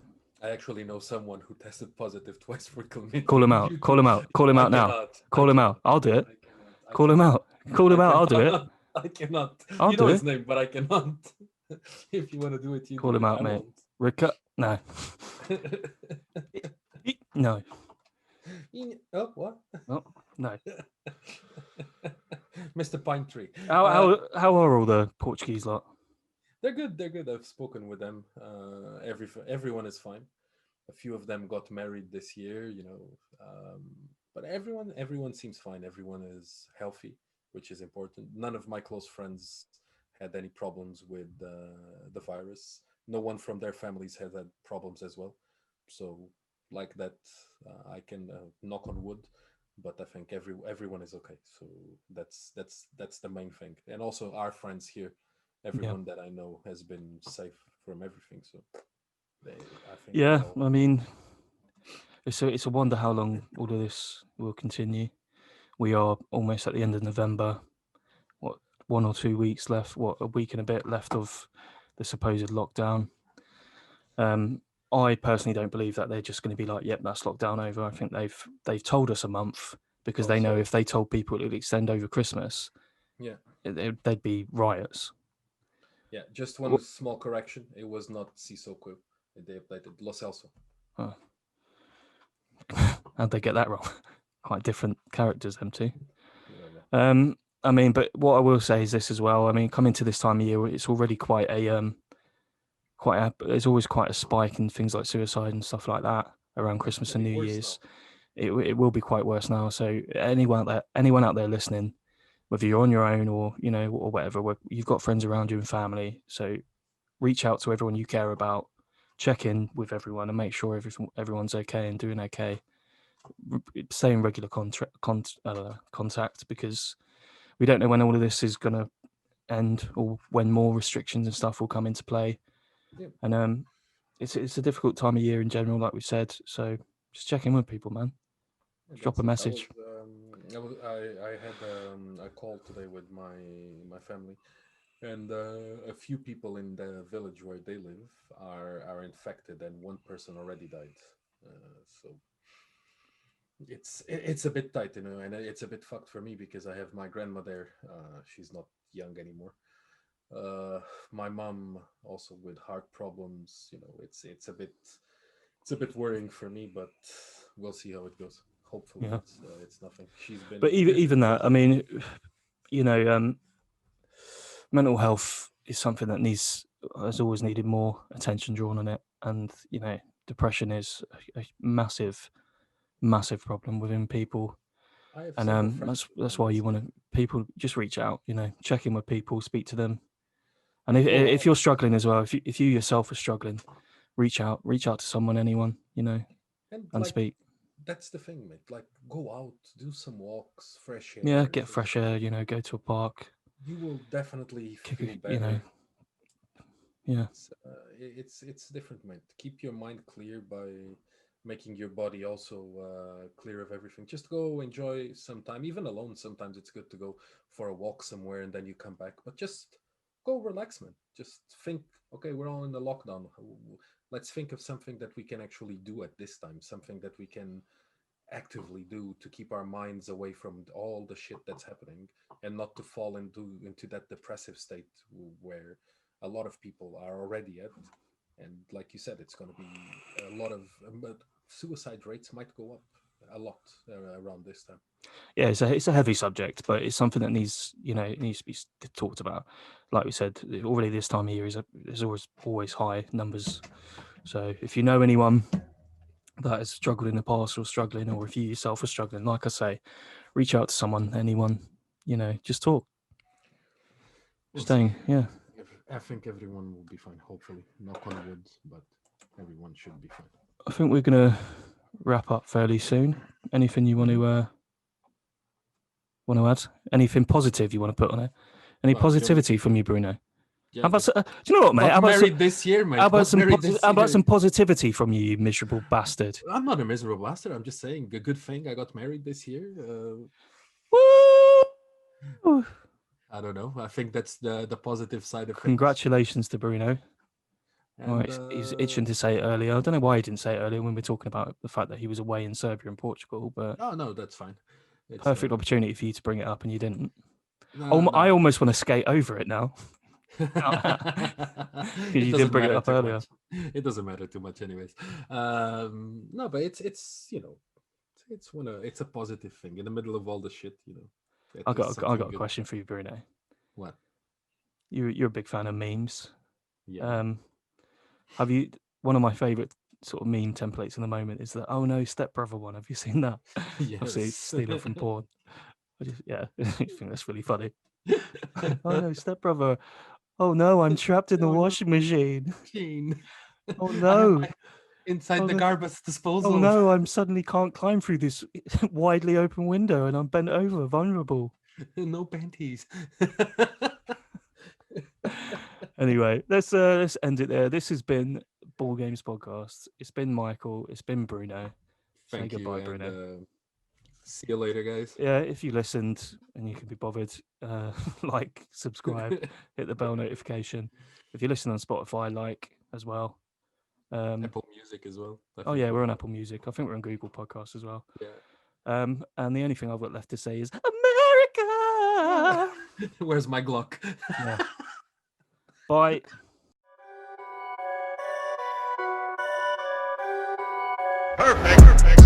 I actually know someone who tested positive twice for chlamydia. Call him out. You Call do- him out. Call him I out now. cannot. Call I him out. cannot. I'll do it. I cannot. I Call him cannot. out. Call him I out. I'll do it. cannot. I cannot. I'll You know do his it. name, but I cannot. If you want to do it, you Call do him it. out, I mate. won't. No. No. Oh, what? Oh, no. Mr. Pine Tree. How are all the Portuguese lot? They're good. They're good. I've spoken with them. Everyone is fine. A few of them got married this year, but everyone seems fine. Everyone is healthy, which is important. None of my close friends had any problems with the virus. No one from their families has had problems as well. So, like that, I can knock on wood. But I think everyone is okay. So that's the main thing. And also our friends here, everyone that I know has been safe from everything. So I think Yeah, I mean, it's a wonder how long all of this will continue. We are almost at the end of November. What, 1 or 2 weeks left? What, a week and a bit left of the supposed lockdown? I personally don't believe that they're just going to be like, "Yep, that's lockdown over." I think they've told us a month because they know Also, if they told people it would extend over Christmas, yeah, there'd be riots. yeah. Just one small correction. It was not Sissoko. They updated Lo Celso. Oh. How'd they get that wrong? Quite different characters, them two. Yeah. I mean, but what I will say is this as well. I mean, coming to this time of year, it's already there's always quite a spike in things like suicide and stuff like that around Christmas and New Year's. It will be quite worse now. So anyone out there listening, whether you're on your own or or whatever, you've got friends around you and family, so reach out to everyone you care about, check in with everyone, and make sure everyone's okay and doing okay. Stay in regular contact, because we don't know when all of this is going to end or when more restrictions and stuff will come into play. Yeah. And it's a difficult time of year in general, like we said. So just check in with people, man. Drop a message. I had a call today with my family, and a few people in the village where they live are infected, and one person already died. So it's a bit tight, and it's a bit fucked for me because I have my grandma there. She's not young anymore. My mom also with heart problems. It's a bit worrying for me, but we'll see how it goes. Hopefully, Yeah. it's nothing. She's been. But even that, I mean, mental health is something that has always needed more attention drawn on it, and depression is a massive problem within people. I have And several friends that's on why that you want side. to people just reach out, check in with people, speak to them. And Well, if you're struggling as well, if you yourself are struggling, reach out to someone, anyone, and and speak. that's the thing, mate. Like, go out, do some walks, fresh Yeah, air. get fresh air. Go to a park. You will definitely Kick feel a, better. Yeah. It's different, mate. Keep your mind clear by making your body also clear of everything. Just go enjoy some time, even alone. Sometimes it's good to go for a walk somewhere and then you come back. But just go relax, man. Just think. Okay, we're all in the lockdown. Let's think of something that we can actually do at this time. Something that we can actively do to keep our minds away from all the shit that's happening and not to fall into that depressive state where a lot of people are already at. And like you said, it's going to be a lot of but suicide rates might go up a lot around this time. Yeah, it's a heavy subject, but it's something that needs it needs to be talked about. Like we said, already this time of year there's always high numbers. So if you know anyone that has struggled in the past or struggling, or if you yourself are struggling, like I say, reach out to someone, anyone, just talk. We'll Staying, see. yeah. I think everyone will be fine, hopefully. Knock on wood, but everyone should be fine. I think we're gonna wrap up fairly soon. Anything you want to add? Anything positive you want to put on it? Any Well, positivity from you, Bruno? yeah, How about do you know what, mate? got married this year, mate. How about Got married some positivity from you, you miserable bastard? I'm not a miserable bastard. I'm just saying a good thing. I got married this year. Woo! I don't know. I think that's the positive side of things. Congratulations to Bruno. And, He's itching to say it earlier. I don't know why he didn't say it earlier when we're talking about the fact that he was away in Serbia and Portugal, but oh no, that's fine. It's perfect opportunity for you to bring it up and you didn't. no. I almost want to skate over it now. You didn't bring it up earlier. Much. It doesn't matter too much, anyways. No, but it's it's a positive thing in the middle of all the shit. I got a question for you, Bruno. What? You're a big fan of memes. Yeah. Have you? One of my favorite sort of meme templates in the moment is the "Oh no, stepbrother" one. Have you seen that? Yes. Obviously, stealing from porn. I think that's really funny. Oh no, stepbrother. Oh no, I'm trapped in the washing machine. Oh no. Inside the garbage disposal. Oh no, I'm suddenly can't climb through this widely open window and I'm bent over, vulnerable. No panties. Anyway, let's end it there. This has been Ball Games Podcast. It's been Michael. It's been Bruno. Thank Say goodbye, you, Bruno. See you later, guys. Yeah, if you listened and you can be bothered, like, subscribe, hit the bell notification. If you listen on Spotify, like as well. Apple Music as well. Oh yeah, we're on Apple Music. I think we're on Google Podcasts as well. Yeah. And the only thing I've got left to say is America. Where's my Glock? Yeah. Bye. Perfect.